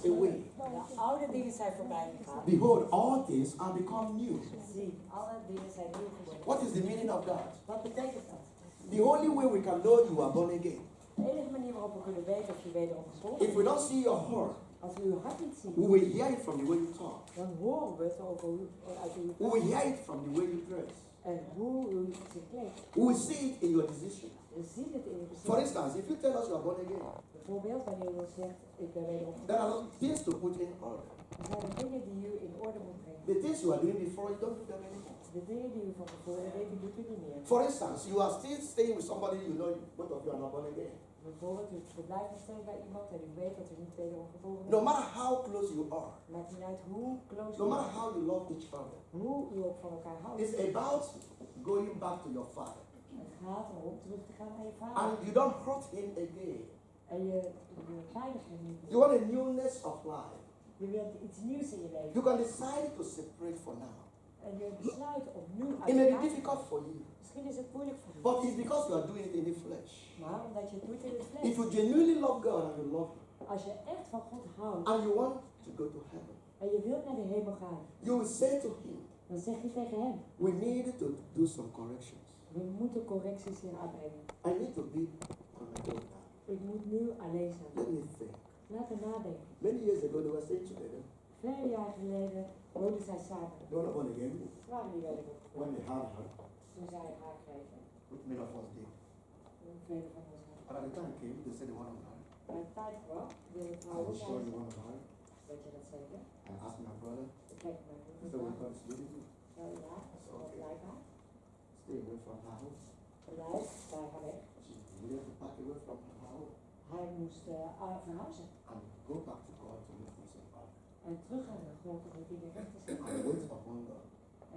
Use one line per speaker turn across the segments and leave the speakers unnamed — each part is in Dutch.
passed away.
De oude dingen zijn voorbij gegaan.
Behold, all things are become new.
Zie, alle dingen zijn nieuw geworden.
What is the meaning of that?
Wat betekent dat?
The only way we can know you are born again.
De enige manier waarop we kunnen weten of je wederom geboren
If we
bent,
don't see your heart,
als we uw hart niet zien,
we will hear it from the way you talk.
dan horen we het over hoe uit uw
We will hear it from the way you dress.
en hoe u zich kleedt.
We will see it in your decision.
We zien het in uw
For
beslissing.
instance, if you tell us you are born again,
Bijvoorbeeld wanneer u zegt, ik ben wederom
there
geboren.
are things to put in order.
Er zijn er dingen die u in orde moet brengen.
The things you are doing before, you don't do them anymore.
De dingen die u van tevoren deed, die doet u niet meer.
For instance, you are still staying with somebody you know both of you are not born again.
Bijvoorbeeld, u verblijft nog steeds bij iemand en u weet dat u niet wederom geboren
No
bent.
matter how close you are,
Maakt niet uit hoe close
no
u
matter
bent,
how you love each other,
hoe u ook van elkaar houdt.
it's about going back to your father.
Het gaat erom terug te gaan naar je
And
vader.
you don't hurt him again.
En je pijnigt hem niet.
You want a newness of life.
Je wilt iets nieuws in je leven.
You can decide to separate for now.
En je besluit om nu uit
It may be
elkaar te
difficult
gaan.
for you,
Misschien is het moeilijk voor je.
but it's because you are doing it in the flesh.
Maar omdat je het doet in het
If you
vlees.
genuinely love God and you love Him,
Als je echt van God houdt
and you want to go to heaven,
en je wilt naar de hemel gaan,
you will say to Him,
dan zeg je tegen hem,
we need to do some corrections.
we moeten correcties hier aanbrengen.
I need to be on my own now.
Ik moet nu alleen zijn.
Let me think.
Laat hem nadenken.
Many years ago, they were staying together.
Vele jaar geleden woonden zij samen.
They were not born again.
Ze waren niet wederom
When
geboren.
they had her,
Toen zij haar kregen.
which many of us did.
Vele van ons hadden.
And at the time came, they said they want to marry.
Bij de tijd kwam, wilde
I
trouwen
was sure
zijn.
you want to marry.
Weet je dat zeker?
I asked my brother.
Ik kijk naar
He
mijn
said, well,
broer.
God is beautiful.
Ja, ja, dat blijkbaar.
Stay away from her house.
Blijf bij haar weg.
She needed to pack away from her house
Hij moest verhuizen.
and go back to God to make things in order.
En terug gaan naar God om de dingen recht te zetten.
And wait upon God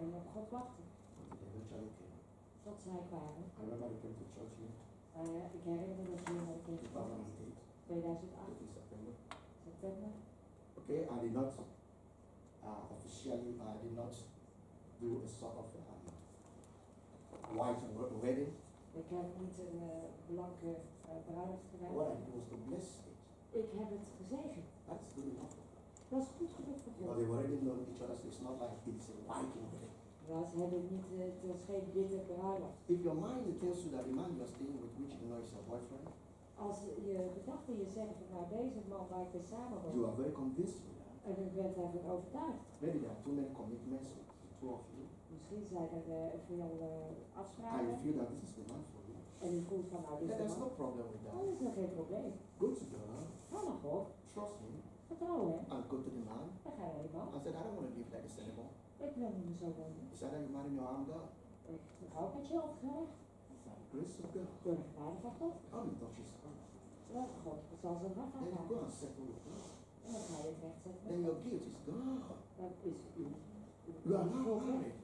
En op God wachten.
until they eventually came.
Tot zij kwamen.
I remember they came to church here
Ik herinner me dat we naar de kerk
in
kwamen.
2008,
2008,
in September.
september.
Okay, I did not officially, I did not do a sort of white wedding.
Ik heb niet een blanke bruiloft gedaan.
What I did was to bless it.
Ik heb het gezegend.
That's good enough.
Dat is goed genoeg voor
But
God.
they've already known each other, so it's not like it's a white wedding.
Ja, ze hebben niet, het was geen witte bruiloft.
If your mind tells you that the man you're staying with, which you know is your boyfriend,
Als je gedachten je zeggen van nou deze man waar ik mee samen
you
woon.
are very convinced with that.
En ik werd daarvan overtuigd.
Maybe there are too many commitments with the two of you,
Misschien zijn er veel
and you
afspraken.
feel that this is the man for you.
En je voelt van nou dit
Then
is de
there's
man.
no problem with
Dat
that.
is nog geen probleem.
Go to God,
Ga naar God.
trust Him,
Vertrouw hem.
and go to the man
Dan ga je naar die man.
and say, I don't want to live like this anymore.
Ik wil niet meer zo doen.
It's either you marry me or I'm God.
Ik trouw met je opgelegd.
By the grace of God,
Door de genade van God.
how you touch His heart.
Ja, God zal zijn hart
Then you go
aanraken.
and settle with God.
En dan ga je het recht zetten.
Then your guilt is gone.
Dat is u.
You are now married.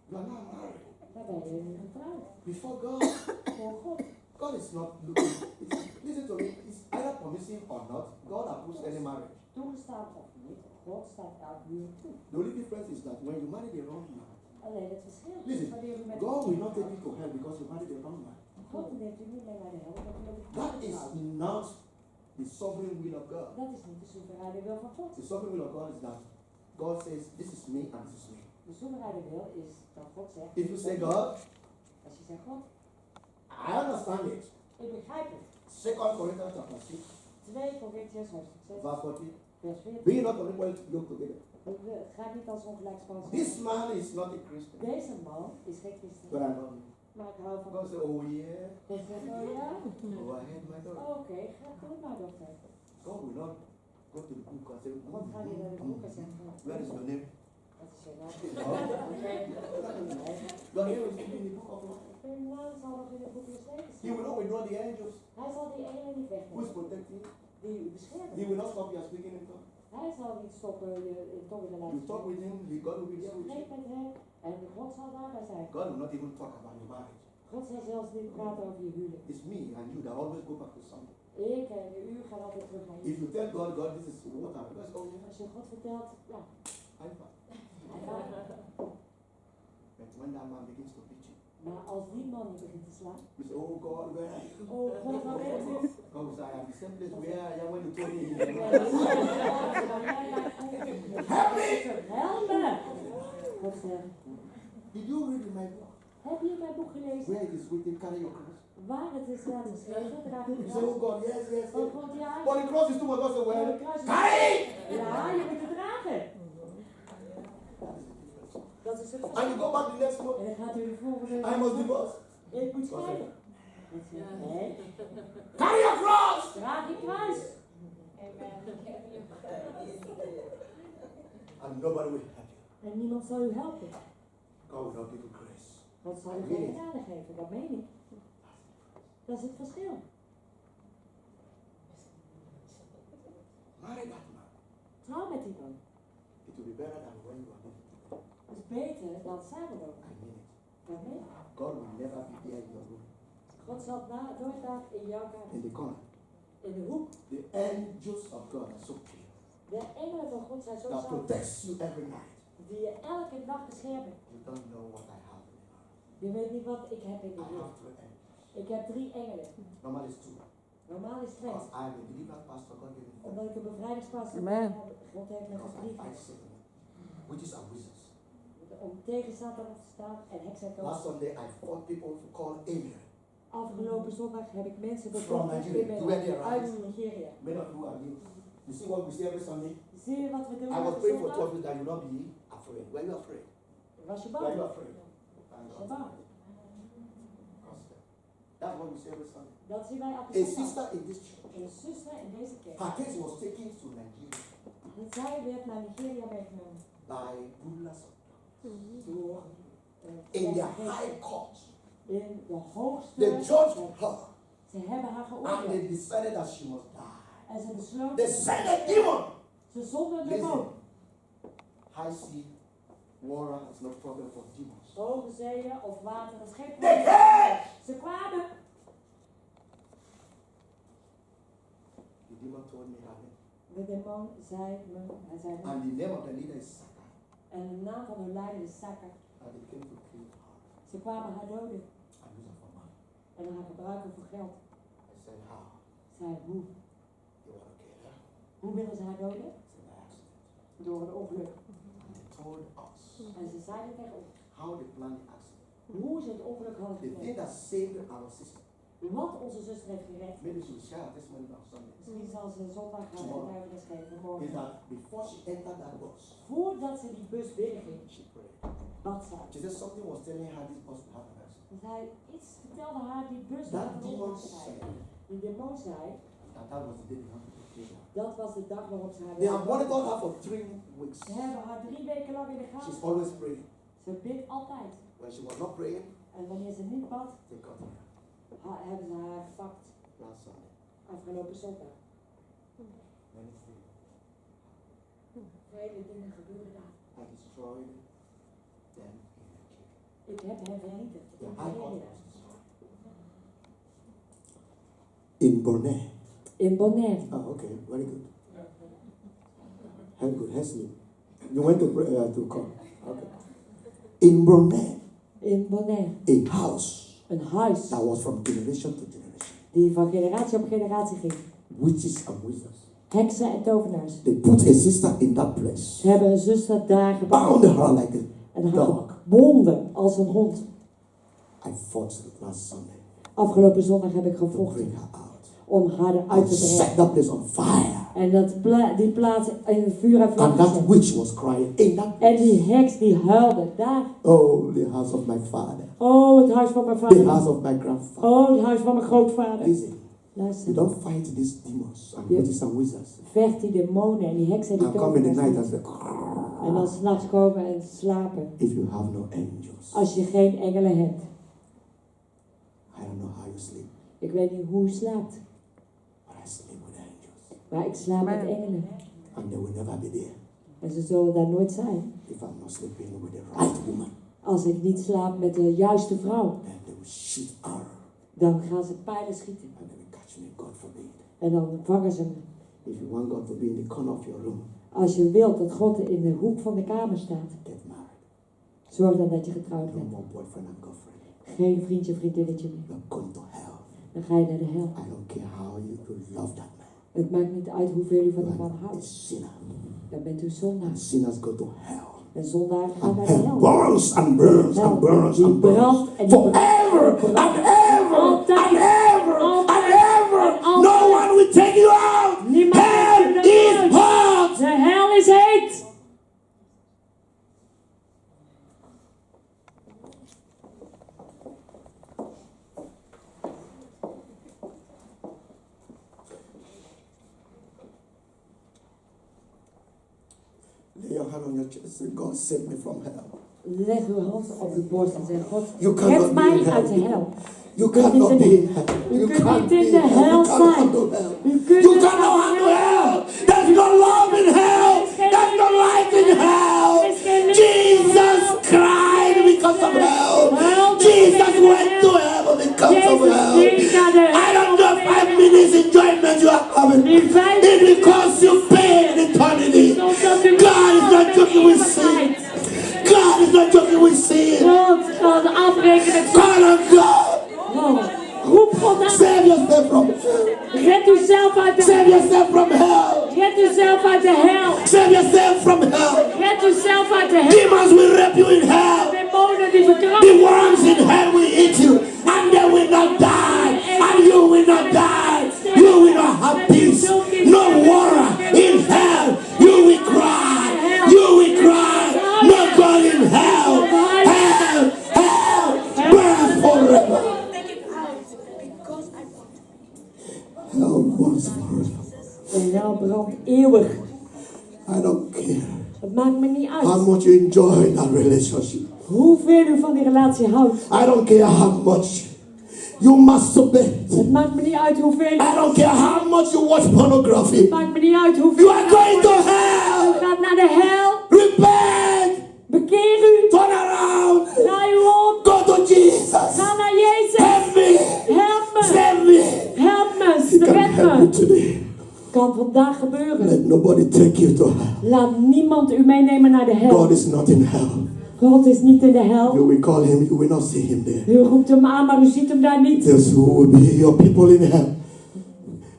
You are now married.
Dan ben je nu getrouwd.
Before God,
Voor God.
God is not looking. Listen to me. It's either permissive or not. God approves any marriage.
Toegestaan of niet. God staat elk huwelijk toe.
The only difference is that when you marry the wrong man,
Alleen het verschil is
listen,
wanneer u met
God will not take you to hell because you married the wrong man.
God neemt u niet mee naar de hel. omdat u met de
That
God
is
trouwt.
not the sovereign will of God.
Dat is niet de soevereine wil van God.
The sovereign will of God is that God says, this is me and this is me.
De soevereine wil is dat God zegt.
If you say God,
Als je zegt God,
I understand it.
ik begrijp het.
2 Corinthians chapter 6,
2 Corinthians hoofdstuk 6,
verse 14.
vers 14.
Be not unequally yoked together.
Het gaat niet als ongelijkspan
This
zijn.
man is not a Christian.
Deze man is geen christen.
But I love him.
Maar ik hou van
God said, oh yeah.
Ik zeg, oh ja?
Go ahead, my daughter.
Oké, ga doen maar dochter.
God will not go to the book and say,
God gaat niet naar de boek en zeggen,
where is your name?
wat is je naam?
Your name is in the book of life.
Uw naam zal nog in het boek des levens
He will
staan.
not withdraw the angels
Hij zal die engelen niet
who is
wegnemen,
protecting.
die u
He
beschermen.
will not stop you speaking in tongues.
Hij zal niet stoppen je in tongen te
You
laten
talk with
spreken.
him, God will be
Je
there with you.
spreekt met hem en God zal daarbij zijn.
God will not even talk about your marriage.
God zal zelfs niet praten over je huwelijk.
It's me and you that always go back to something.
Ik en u gaan altijd terug naar
If
je.
you tell God, God, this is what I'm going to
Als je God vertelt, ja,
high five.
hij gaat.
But when that man begins to beat you,
Maar als die man niet begint te slaan.
We say, oh God, where are you?
Oh God, waar bent u?
God will say, I am the same place where I am when you told me.
Help me! Help me! Wat zeg?
Did you read in my book?
Heb je mijn boek gelezen?
Where it is written, carry your cross.
Waar het is laten geschreven, draag je
You say, oh God, yes, yes,
Oh
yes.
God, ja.
But the cross is too much. God said, well,
De kruis is-
carry!
Ja, je moet het dragen. Dat is het
And you
verschil.
go back the next month.
En dan gaat u de volgende...
I must divorce.
Ik moet scheiden. Dat zegt, nee.
Carry your cross!
Draag je kruis.
And nobody will help you.
En niemand zal u helpen.
God will not give you grace.
God zal u geen genade geven, dat meen ik. Dat is het verschil.
Marry that man.
Trouw met die man.
It will be better than when you are living.
Dat is beter dan samenwonen.
I mean it.
Dat meen ik.
God will never be there in your room.
God zal nooit daar in jouw
In
kamer.
the corner.
In de hoek.
The angels of God are so clear.
De engelen van God zijn zo
That
zacht.
protects you every night.
Die je elke dag beschermen.
You don't know what I have in my heart.
Je weet niet wat ik heb in de
I
hoek.
have 2 angels.
Ik heb 3 engelen.
Normal is 2.
Normaal is 2.
Because I am a believer pastor, God gave me 4.
Omdat ik een bevrijdingspastor
Amen.
heb. God heeft me
Because I
gegeven.
fight Satan. Witches and wizards.
Om tegen Satan op te staan en heksen en
Last
toon.
Sunday I fought people who call Emir.
Afgelopen zondag heb ik mensen
From
bevochten
Nigeria. Do any
uit
arise?
Nigeria.
Many of you are new. You see what we say every Sunday?
Zie je wat we doen?
I was
elke
praying for
zondag?
12 days that you will not be afraid. Were you afraid?
Was je
Were you
bang?
afraid? Thank
Was je
God.
bang?
Because that's what we say every Sunday.
Dat zien wij elke
A
zondag.
sister in this church,
Een zuster in deze kerk.
her case was taken to Nigeria
Zij werd naar Nigeria meegenomen.
by rulers of
Door
in the
geesten.
high court.
In de hoogste.
They judged her
Ze hebben haar
and they
geoordeeld.
decided that she must die.
En ze besloten.
They sent a demon.
Ze zonden de
Listen,
boom.
high sea water is no problem for demons.
Hoge zeeën of water, dat is geen
They
probleem.
came.
Ze kwamen.
The demon told me her name.
De demon zei me, hij zei me.
And the name of the leader is Saka.
En de naam van hun leider is Saka.
And they came to kill her
Ze kwamen haar doden
and use her for money.
en haar gebruiken voor geld.
I said, how?
Zei hoe?
They want to kill her?
Hoe willen ze haar doden?
I said, by accident.
Door een ongeluk.
And they told us
En ze zeiden tegen ons
how they planned the accident.
hoe ze het ongeluk hadden
The thing
gepland.
that saved our sister.
Wat onze zuster heeft gered.
Maybe she will share her testimony on Sunday.
Misschien zal ze zondag gaan getuigenis geven.
Is
Morgen.
that before she entered that bus,
Voordat ze die bus binnenging,
she prayed.
bad ze.
She said something was telling her this bus will have an accident.
Dus hij iets vertelde haar die bus
That
had een
demon
ongeluk
said
zijn. Die demon zei,
that that was the day they wanted to kill her.
dat was de dag waarop ze haar
They have
wilden.
monitored her for 3 weeks.
Ze hebben haar 3 weken lang in de
She's
gaten.
always praying.
Ze bidt altijd.
When she was not praying,
En wanneer ze niet bad,
they got her
hebben ze haar gepakt.
last Sunday.
Afgelopen zondag.
Many things.
Vele dingen gebeuren daar.
I destroyed them in Nigeria.
Ik heb hen vernietigd.
The
In
high court
Nigeria.
was destroyed. In Borneo.
In Bonaire.
Oh, okay, very good. Very good, Hesley. You went to pray, to come. Okay. In Borneo,
In Bonaire.
a house
Een huis
that was from generation to generation.
die van generatie op generatie ging.
Witches and wizards.
Heksen en tovenaars.
They put a sister in that place.
Ze hebben een zuster daar gebracht.
Bound her like
En
a
haar
dog.
gebonden als een hond.
I fought last Sunday
Afgelopen zondag heb ik
to
gevochten
bring her out.
om haar eruit
And
te
set
brengen.
that place on fire.
En die plaats in het vuur en
And
vlam
that
gezet.
witch was crying in that
En die
place.
heks die huilde daar.
Oh, the house of my father.
Oh, het huis van mijn
The
vader.
house of my grandfather.
Oh, het huis van mijn grootvader.
Listen, you
Luister.
don't fight these demons and
Yeah.
witches and wizards.
Vecht die demonen en die heksen en die
And come in the night
tovenaars.
and say,
En dan s'nachts komen en slapen.
if you have no angels,
Als je geen engelen hebt.
I don't know how you sleep,
Ik weet niet hoe je slaapt.
but I sleep with angels.
Maar ik slaap met
Amen.
engelen.
And they will never be there
En ze zullen daar nooit zijn.
if I'm not sleeping with the right woman.
Als ik niet slaap met de juiste vrouw.
Then they will shoot arrow
Dan gaan ze pijlen schieten.
and they will catch me, God forbid.
En dan vangen ze me.
If you want God to be in the corner of your room,
Als je wilt dat God in de hoek van de kamer staat.
get married.
Zorg dan dat je getrouwd
No
bent.
more boyfriend and girlfriend.
Geen vriendje, vriendinnetje meer.
You're going to hell.
Dan ga je naar de hel.
I don't care how you love that man.
Het maakt niet uit hoeveel u van
You
die man
are a
houdt.
sinner.
Dan bent u zondaar.
And sinners go to hell.
En zondaren gaan
And
naar de
hell
hel.
burns and burns
Hel,
and burns
die
and burns.
brandt en die
Forever
brandt.
and ever
Altijd.
and ever
Altijd.
and ever.
En altijd.
No one will take you out.
Niemand
Hell
neemt u
is
eruit.
hot.
De hel is heet.
Lay your hand on your chest and say, God save me from hell.
Leg uw hand op uw borst en zeg, God,
You cannot
red
be in
mij
hell.
uit de hel.
You
kunt
cannot
niet
be
in-
in hell.
u
You
kunt
can't
niet
be
in
in
de
hell.
hel
You can't
zijn.
handle hell.
U kunt
You
niet
cannot
in de
handle
hel.
hell. There's no love in hell. There's no light in hell.
Er is geen licht in
Jesus
hel.
cried because of hell.
Huilde
Jesus
vanwege de
went
hel.
to heaven because of
Jezus
hell.
ging naar de
I don't
hel
know
vanwege
5
de
minutes enjoyment you are having.
Die 5
It's because you pay in eternity.
Omdat u
God is not joking with sin.
eeuwigheid.
God is not joking with sin.
God gaat afrekenen.
Call on God.
Oh, roep God aan.
Save yourself from hell.
Red uzelf uit de
Save
hel.
yourself from hell.
Red uzelf uit de hel.
Save yourself from hell.
Red uzelf uit de hel.
Demons will rape you in hell.
Demonen die
The
verkrachten.
worms in hell will eat you, and they will not die, and you will not die. You will not have peace. No water in hell. You will cry. You will cry. No God in hell. Hell, hell, burn forever. Hell burns forever.
De hel brandt eeuwig.
I don't care
Het maakt me niet
how
uit
much you enjoy that relationship.
hoeveel u van die relatie houdt.
I don't care how much you masturbate.
Het maakt me niet uit hoeveel.
I don't care how much you watch pornography.
Het maakt me niet uit hoeveel.
You are going to
U
hell.
gaat naar de hel.
Repent.
Bekeer u.
Turn around.
Draai u om.
Go to Jesus.
Ga naar Jezus.
Help me.
Help me.
Save me.
Help me.
He can
Red
help me
me.
today.
Kan vandaag gebeuren.
Let nobody take you to hell.
Laat niemand u meenemen naar de hel.
God is not in hell.
God is niet in de hel.
You will call him. You will not see him there.
U roept hem aan, maar u ziet hem daar niet.
Those who will be your people in hell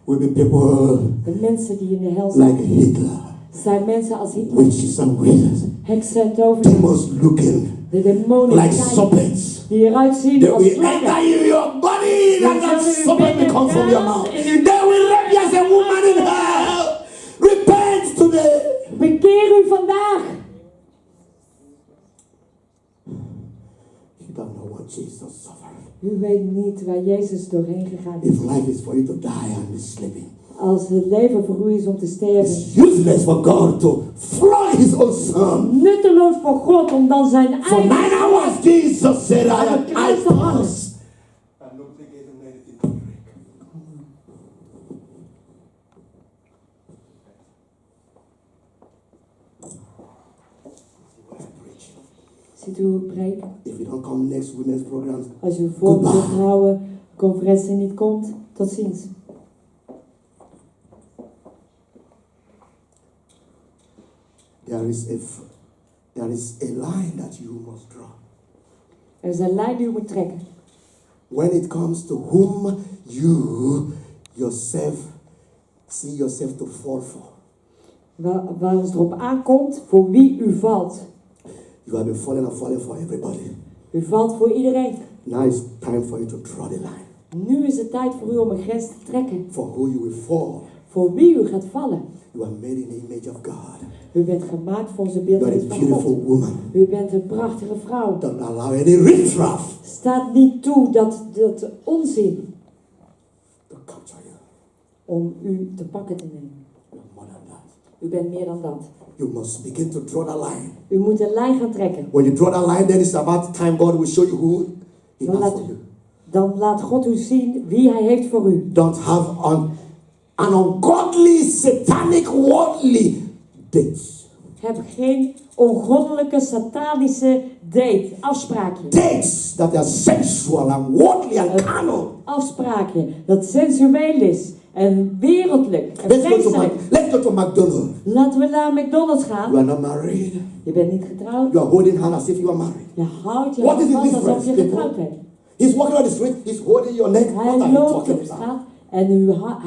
will be people
De mensen die in de hel zijn,
like Hitler,
zijn mensen als Hitler.
witches and wizards,
Heksen en tovenaars.
demons looking
De demonen
like
zijn,
serpents.
die eruit zien
They
als
will
slangen.
enter you, your body, and that serpent will come from your mouth. They will rape you as a woman in hell. Repent today.
Bekeer u vandaag.
You don't know what Jesus suffered.
U weet niet waar Jezus doorheen gegaan is.
If life is for you to die and be sleeping,
Als het leven voor u is om te sterven.
it's useless for God to flog his own son.
Nutteloos voor God om dan zijn
For 9
eigen
hours, Jesus said,
aan het
I
kruis te hangen.
pass. And nobody gave him anything to drink.
Ziet u hoe ik preek?
If you don't come next women's programs,
Als u voor de vrouwenconferentie niet komt, tot ziens.
there is a line that you must draw.
Er is een lijn die u moet trekken.
When it comes to whom you yourself see yourself to fall for.
Waar het erop aankomt voor wie u valt.
You have been falling and falling for everybody.
U valt voor iedereen.
Now it's time for you to draw the line.
Nu is het tijd voor u om een grens te trekken.
For who you will fall.
Voor wie u gaat vallen.
You are made in the image of God.
U bent gemaakt voor zijn
You are
beeldenis
a
van
beautiful
God.
woman.
U bent een prachtige vrouw.
Don't allow any riffraff
Staat niet toe dat onzin
to capture you.
om u te pakken te nemen.
You are more than that.
U bent meer dan dat.
You must begin to draw the line.
U moet een lijn gaan trekken.
When you draw that line, then it's about time God will show you who He
Dan
has for you.
Dan laat God u zien wie hij heeft voor u.
Don't have an ungodly, satanic, worldly dates.
Heb geen ongoddelijke, satanische date, afspraakje.
Dates that are sensual and worldly and carnal.
Afspraakje dat sensueel is en wereldlijk en
Let's
vleeselijk.
go to McDonald's.
Laten we naar McDonald's gaan.
You are not married.
Je bent niet getrouwd.
You are holding hands as if you are married.
Je houdt je
What is
hand
the
vast alsof
difference,
je getrouwd
people?
bent.
He's walking on the street. He's holding your neck. What are
Hij
you
loopt
talking
op
about?
straat en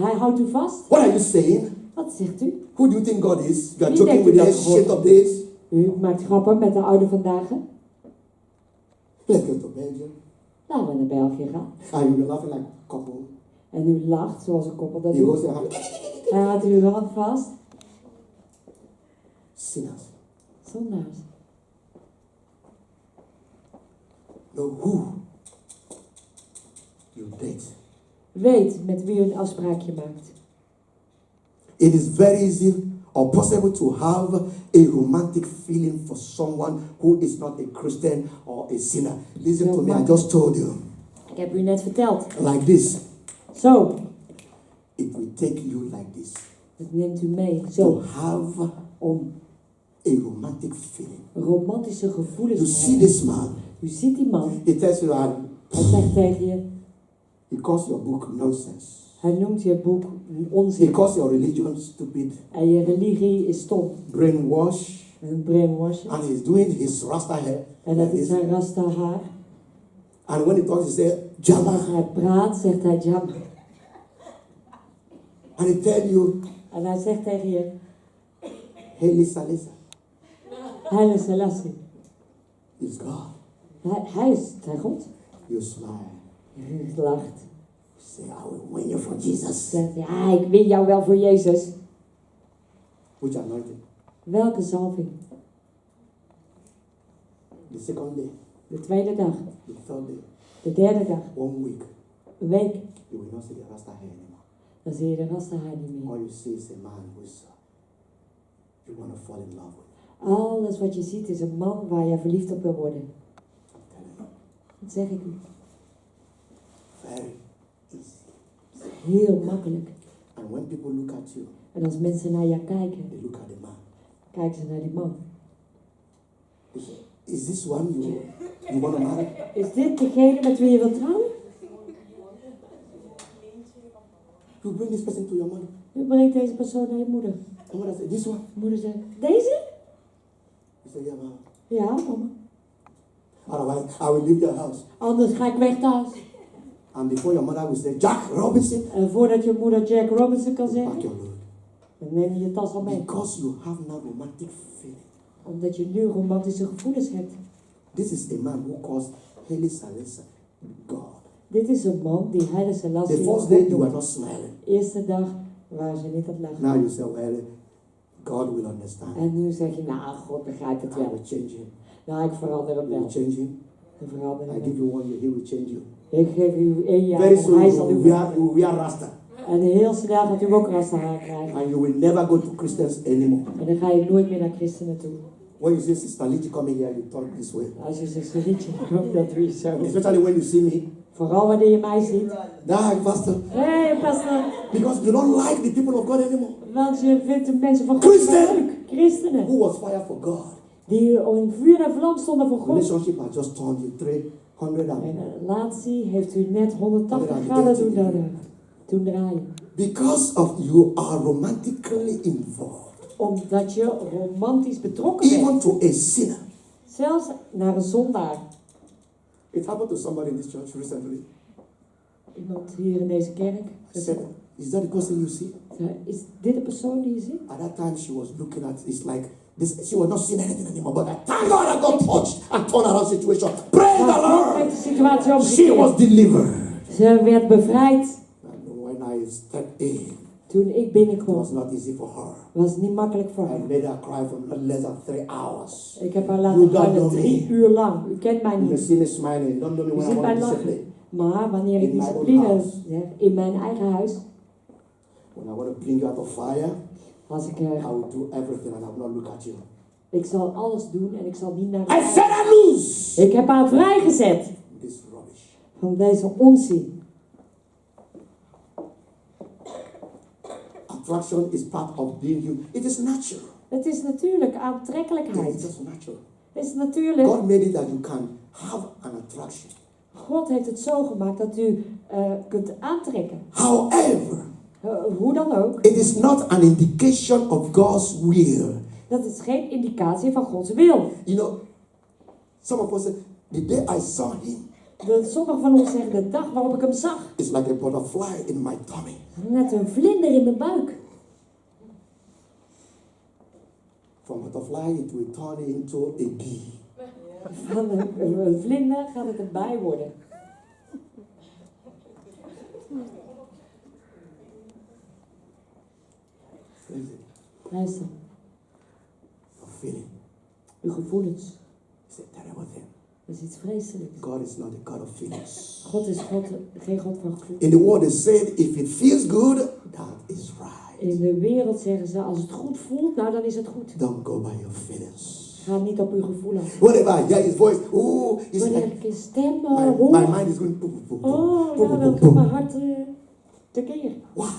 hij houdt u vast.
What are you saying?
Wat zegt u?
Who do you think God is? You are
Wie
joking
denkt
with
u
the
dat
ancient
God
of days.
U maakt grappen met de oude vandaag.
Let's go to Belgium.
Laten we naar België gaan.
And you will laughing like a couple.
En u lacht zoals een koppel dat
You
doet.
go say,
Hij houdt uw hand vast.
sinners.
Zondaars.
Know who you date.
Weet met wie u een afspraakje maakt.
It is very easy or possible to have a romantic feeling for someone who is not a Christian or a sinner. Listen to me, I just told you.
Ik heb u net verteld.
Like this.
Zo.
It will take you like this.
Het neemt u mee.
To
Zo.
have
Om
a romantic feeling.
romantische gevoelens
You
te
see
hebben.
this man.
U ziet die man.
He tells you that
Hij zegt tegen je.
he calls your book nonsense.
Hij noemt je boek
He
onzin.
calls your religion stupid,
En je religie is stom.
brainwash,
Een brainwash.
and he's doing his rasta hair.
En dat is zijn rasta haar.
And when he talks, he says,
En als
Jama.
hij praat, zegt hij jam.
And he tells you,
En hij zegt tegen je.
hey, Lisa,
Haile Selassie.
it's God.
Hij is zijn God.
You smile.
Hij lacht.
Say, I will win you for Jesus.
Zegt, ja, ik win jou wel voor Jezus.
Which anointing?
Welke zalving?
The second day,
De tweede dag.
the third day,
De derde dag.
1 week,
Een week.
you will not see the rasta hair anymore.
Dan zie je de rasta haar niet
All
meer.
you see is a man who's you want to fall in love with.
Alles wat je ziet is een man waar je verliefd op wil worden.
I'm telling you,
Dat zeg ik u.
very easy.
Heel makkelijk.
And when people look at you,
En als mensen naar jou kijken,
they look at the man.
kijken ze naar die man.
They say, is this one you want to marry?
Is dit degene met wie je wilt trouwen?
You bring this person to your mother.
U brengt deze persoon naar je moeder.
And mother say, this one?
Moeder zegt, deze?
You say, yeah, mama.
Ja, mama.
Otherwise, I will leave your house.
Anders ga ik weg thuis.
And before your mother will say, Jack Robinson,
En voordat je moeder Jack Robinson kan
pack
zeggen,
your load.
dan neem je je tas al mee.
Because you have no romantic feeling.
Omdat je nu romantische gevoelens hebt.
This is a man who calls Haile Selassie God.
Dit is een man die Haile Selassie
The first day
God
you were
noemt.
not smiling.
Eerste dag waren ze niet aan het lachen.
Now you say, well, God will understand.
En nu zeg je, nou, God begrijpt het
I
wel.
will change him.
Nou, ik verander hem
You will
wel.
change him.
Ik verander
I
hem
give
wel.
you 1 year, he will change you.
Ik geef u 1 jaar
Very
en
soon
hij
you
zal u
will wear rasta.
En heel snel gaat u ook rasta haar krijgen.
And you will never go to Christians anymore.
En dan ga je nooit meer naar christenen toe.
When you see Sister Lichi coming here, you talk this way.
Als je zegt, liedje, dat doe je zo.
Especially when you see me.
Vooral wanneer je mij ziet.
Dag, pastor.
Hé, pastor.
Because you don't like the people of God anymore.
Want je vindt de mensen van God
Christen.
wel leuk. Christenen.
Who was fire for God.
Die in vuur en vlam stonden voor God.
Relationship has just turned you 300
En
and
een relatie heeft u net 180 graden doen draaien.
because of you are romantically involved.
Omdat je romantisch betrokken
Even
bent.
to a sinner.
Zelfs naar een zondaar.
It happened to somebody in this church recently.
Iemand hier in deze kerk.
I said, is that the person you see?
Is dit de persoon die je ziet?
At that time she was looking at, it's like, this, she was not seeing anything anymore. But thank God I got touched and turned around situation. Praise the
Maar God
Lord.
heeft de situatie
She was
omgekeerd.
delivered.
Ze werd bevrijd.
And when I stepped in,
Toen ik
it
binnenkwam,
was not easy for her.
was het niet makkelijk voor
I
haar.
made her cry for not less than 3 hours.
Ik heb haar
You
laten
don't
huilen
know
3
me.
uur lang. U kent mij
You
niet.
see me smiling. You don't know me
U
when I
ziet mij
want
lachen.
discipline.
Maar wanneer ik
In my own
discipline
house.
zeg, in mijn eigen huis,
When I want to bring you out of fire,
als ik
I will do everything and I will not look at you.
ik zal alles doen en ik zal niet naar
I set her loose.
Ik heb haar vrijgezet
This rubbish.
van deze onzin.
Attraction is part of being you. It is natural.
Het is natuurlijk
It is
aantrekkelijkheid.
just natural.
Het is natuurlijk.
God made it that you can have an attraction.
God heeft het zo gemaakt dat u kunt aantrekken.
However,
Hoe dan ook.
it is not an indication of God's will.
Dat is geen indicatie van Gods wil.
You know, some of us say, the day I saw him,
Sommigen van ons zeggen de dag waarop ik hem zag.
It's like a butterfly in my tummy.
Net een vlinder in mijn buik.
From butterfly it will turn into a bee.
Van een vlinder gaat het een bij worden. Luister.
Your feeling.
Uw gevoelens.
It's a terrible thing.
Dat is iets vreselijks.
God is not a God of feelings.
God is geen God van gevoel.
In the world they said, if it feels good, that is right.
In de wereld zeggen ze, als het goed voelt, nou dan is het goed.
Don't go by your feelings.
Ga niet op uw gevoel af.
Whenever I hear his voice, oh, it's
Wanneer
like
ik een stem
my
hoor.
mind is going.
Oh, ja, dan gaat mijn hart tekeer.
Why?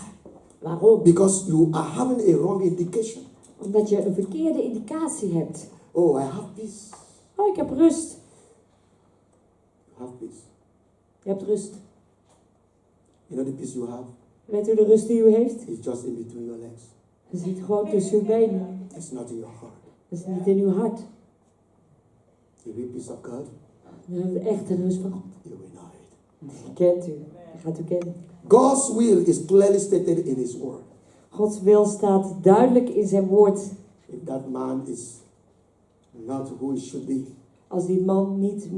Waarom?
Because you are having a wrong indication.
Omdat je een verkeerde indicatie hebt.
Oh, I have peace.
Oh, ik heb rust.
You have peace.
Je hebt rust.
You know the peace you have?
Weet u de rust die u heeft?
It's just in between your legs.
Het zit gewoon tussen uw benen.
It's not in your heart.
Het is niet in uw hart.
The real peace of God,
Je hebt de echte rust van God.
you will know it.
Die kent u. Die gaat u kennen.
God's will is clearly stated in His Word.
Gods wil staat duidelijk in zijn woord.
If that man is not who he should be,
Als die man niet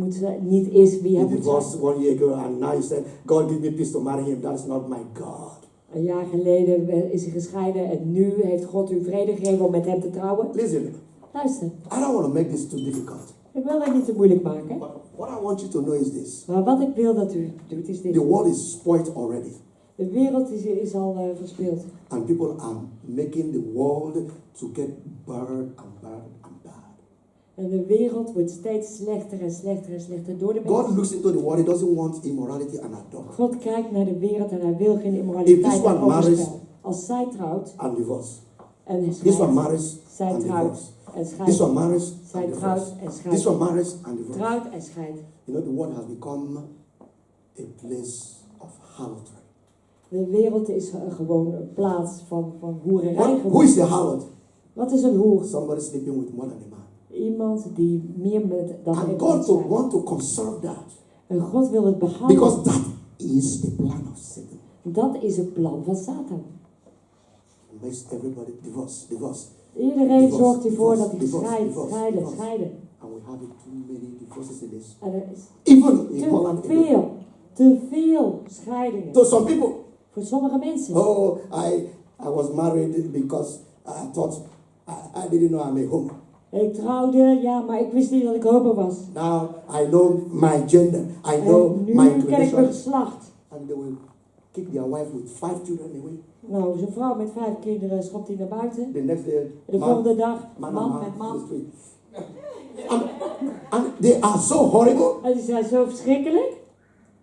is wie hij
he
moet
divorced
zijn.
1 year ago and now he said, God give me peace to marry him. That is not my God.
Een jaar geleden is hij gescheiden en nu heeft God u vrede gegeven om met hem te trouwen.
Listen,
Luister,
I don't want to make this too difficult.
ik wil dat niet te moeilijk maken.
But what I want you to know is this.
Maar wat ik wil dat u doet is dit.
The world is spoiled already.
De wereld is al verspeeld.
And people are making the world to get bad and bad and bad.
En de wereld wordt steeds slechter en slechter en slechter door de
God
mensen.
looks into the world. He doesn't want immorality and adultery.
God kijkt naar de wereld en hij wil geen
If
immoraliteit
this one
en
marries-
overspel. Als zij trouwt
And divorce.
en hij
This one
scheidt,
marries
zij
and
trouwt
divorce.
en
This
scheidt,
one marries
zij
and
trouwt
divorce.
en
This
scheidt,
one marries and divorce.
trouwt en scheidt.
You know, the world has become a place of harlotry.
De wereld is gewoon een plaats van hoererij
Who
geworden.
is a harlot?
Wat is een hoer?
Somebody sleeping with more than a man.
Iemand die meer dan
And
een
God
man zijn.
want to conserve that.
En God wil het behouden.
Because that is the plan of Satan.
Dat is het plan van Satan.
He makes everybody divorce.
Iedereen
Divorce,
zorgt ervoor
divorce,
dat hij
divorce,
scheidt,
divorce,
scheiden,
divorce.
scheiden.
And we have too many divorces in this.
En er is
Even in Holland.
te veel scheidingen.
To some people,
Voor sommige mensen.
oh, I was married because I thought I didn't know I'm a homo.
Ik trouwde, ja, maar ik wist niet dat ik homo was.
Now I know my gender. I know
En
my
nu ken ik mijn
inclination.
geslacht.
And they will kick their wife with 5 children away.
Nou, zo'n vrouw met 5 kinderen schopt hij naar buiten.
The next day,
De volgende dag,
man
man
and
met
on
man.
the street. And they are so horrible.
En die zijn zo verschrikkelijk.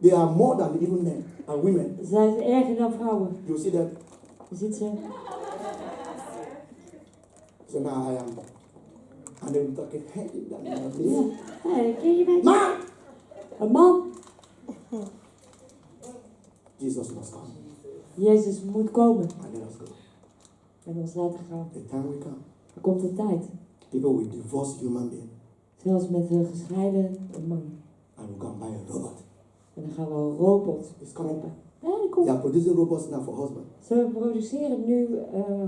They are more than even men and women.
Ze zijn erger dan vrouwen.
You see that?
Je ziet ze.
So now I am. And they will talking, hey,
Ja.
that
Hey, ken je mij?
man!
Een man.
Jesus must come.
Jezus moet komen.
And let us go.
En ons laten gaan.
The time will come.
Er komt een tijd.
People will divorce human being
Zelfs met een gescheiden man.
and we can buy a robot.
En dan gaan we een robot
It's coming.
kopen. Ja, die komt.
They are producing robots now for husband.
Ze produceren nu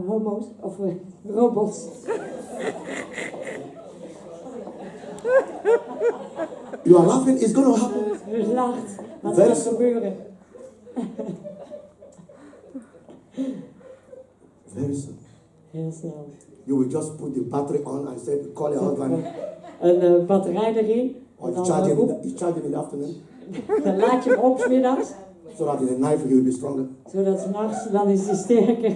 homo's, of robots.
You are laughing, it's going to happen.
U lacht. Wat
Very
gaat
soon.
gebeuren?
Very soon.
Heel snel.
You will just put the battery on and say, call your husband.
Een batterij erin.
Or
En
you
dan,
charge him, you charge him in the afternoon.
dan laat je hem op 's middags.
So that in the night he will be stronger.
Zodat 's nachts, dan is hij sterker.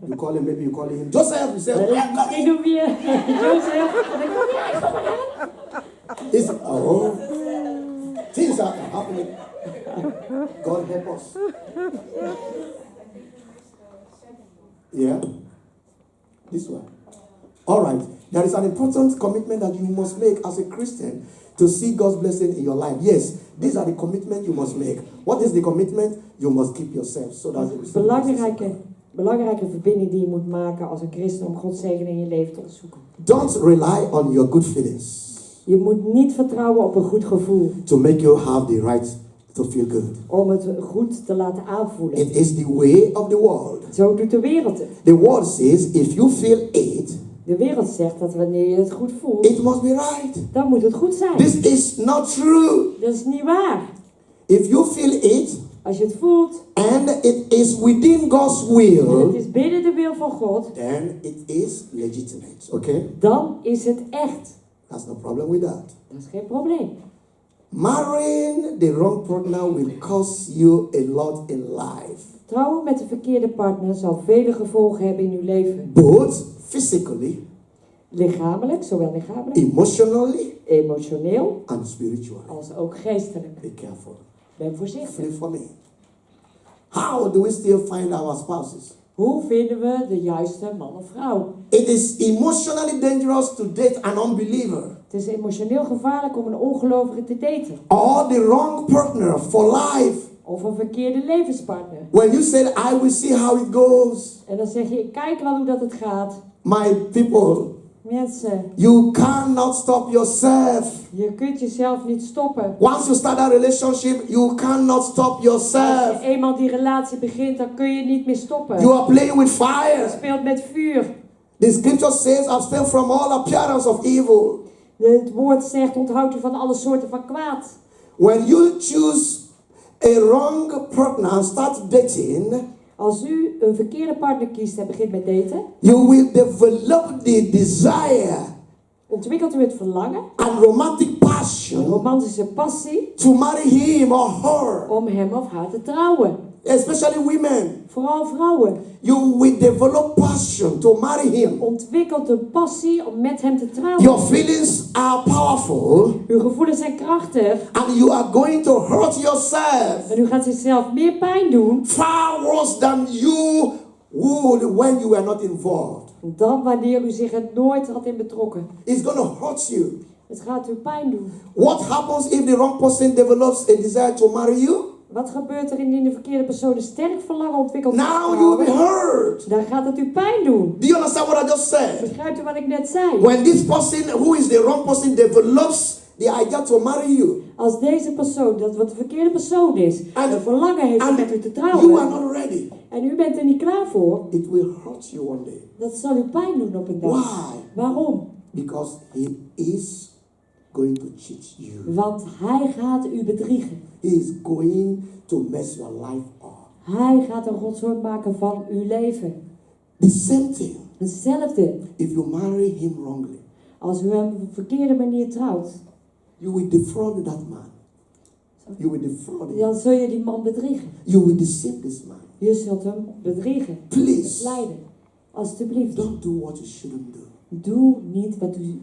You call him, maybe you call him Joseph. You say,
Misschien noem je Jozef. En dan kom je
it's, oh, things are happening. God help us. Yeah, this one. All right. There is an important commitment that you must make as a Christian to see God's blessing in your life. Yes, these are the commitments you must make. What is the commitment? You must keep yourself so that
belangrijke verbinding die je moet maken als een christen om Gods zegen in je leven te onderzoeken.
Don't rely on your good feelings
Je moet niet vertrouwen op een goed gevoel
to make you have the right to feel good.
Om het goed te laten aanvoelen.
It is the way of the world.
Zo doet de wereld het.
The world says if you feel it,
De wereld zegt dat wanneer je het goed voelt,
it must be right.
dan moet het goed zijn.
This is not true.
Dat is niet waar.
If you feel it
Als je het voelt
and it is within God's
en
will,
het is binnen de wil van God,
then it is legitimate. Okay?
dan is het echt.
That's no problem with that.
Dat is geen probleem.
Marrying the wrong partner will cost you a lot in life.
Trouwen met de verkeerde partner zal vele gevolgen hebben in uw leven.
Both physically,
Lichamelijk, zowel lichamelijk,
emotionally,
emotioneel,
and spiritually.
als ook geestelijk.
Be careful.
Ben voorzichtig.
Pray for me. How do we still find our spouses?
Hoe vinden we de juiste man of vrouw?
It is emotionally dangerous to date an unbeliever
Het is emotioneel gevaarlijk om een ongelovige te daten.
or the wrong partner for life.
Of een verkeerde levenspartner.
When you say, I will see how it goes,
En dan zeg je, ik kijk wel hoe dat het gaat.
my people,
Mensen,
you cannot stop yourself.
je kunt jezelf niet stoppen.
Once you start that relationship, you cannot stop
Als je
yourself.
eenmaal die relatie begint, dan kun je niet meer stoppen.
You are playing with
Je
fire.
speelt met vuur.
The scripture says, abstain from all appearance of evil.
Het woord zegt, onthoud u van alle soorten van kwaad.
When you choose a wrong partner and start dating,
Als u een verkeerde partner kiest en begint met daten,
you will develop the desire
ontwikkelt u het verlangen,
and romantic
een
passion
romantische passie,
to marry him or her.
om hem of haar te trouwen.
Especially women.
Vooral vrouwen.
You will develop passion to marry him.
Ontwikkelt een passie om met hem te trouwen.
Your feelings are powerful
Uw gevoelens zijn krachtig
and you are going to hurt yourself
en u gaat zichzelf meer pijn doen
far worse than you would when you were not involved.
dan wanneer u zich er nooit had in betrokken.
It's going to hurt you.
Het gaat u pijn doen.
What happens if the wrong person develops a desire to marry you?
Wat gebeurt er indien de verkeerde persoon een sterk verlangen ontwikkelt?
Now you will be hurt.
Dan gaat het u pijn doen.
Do you understand what I just said?
Begrijpt u wat ik net zei?
When this person who is the wrong person develops the idea to marry you,
Als deze persoon, dat wat de verkeerde persoon is,
And-
een verlangen heeft om
and
met u te
you are
trouwen,
not ready,
en u bent er niet klaar voor,
it will hurt you one day.
dat zal u pijn doen op een dag.
Why?
Waarom?
Because he is going to cheat you.
Want hij gaat u bedriegen.
He is going to mess your life up.
Hij gaat een rotzooi maken van uw leven.
The same thing.
Hetzelfde.
If you marry him wrongly,
Als u hem op een verkeerde manier trouwt,
you will defraud that man. You will defraud him.
dan zul je die man bedriegen.
You will deceive this man.
Je zult hem bedriegen.
Please,
Misleiden. Alsjeblieft.
don't do what you shouldn't do.
Doe niet wat u...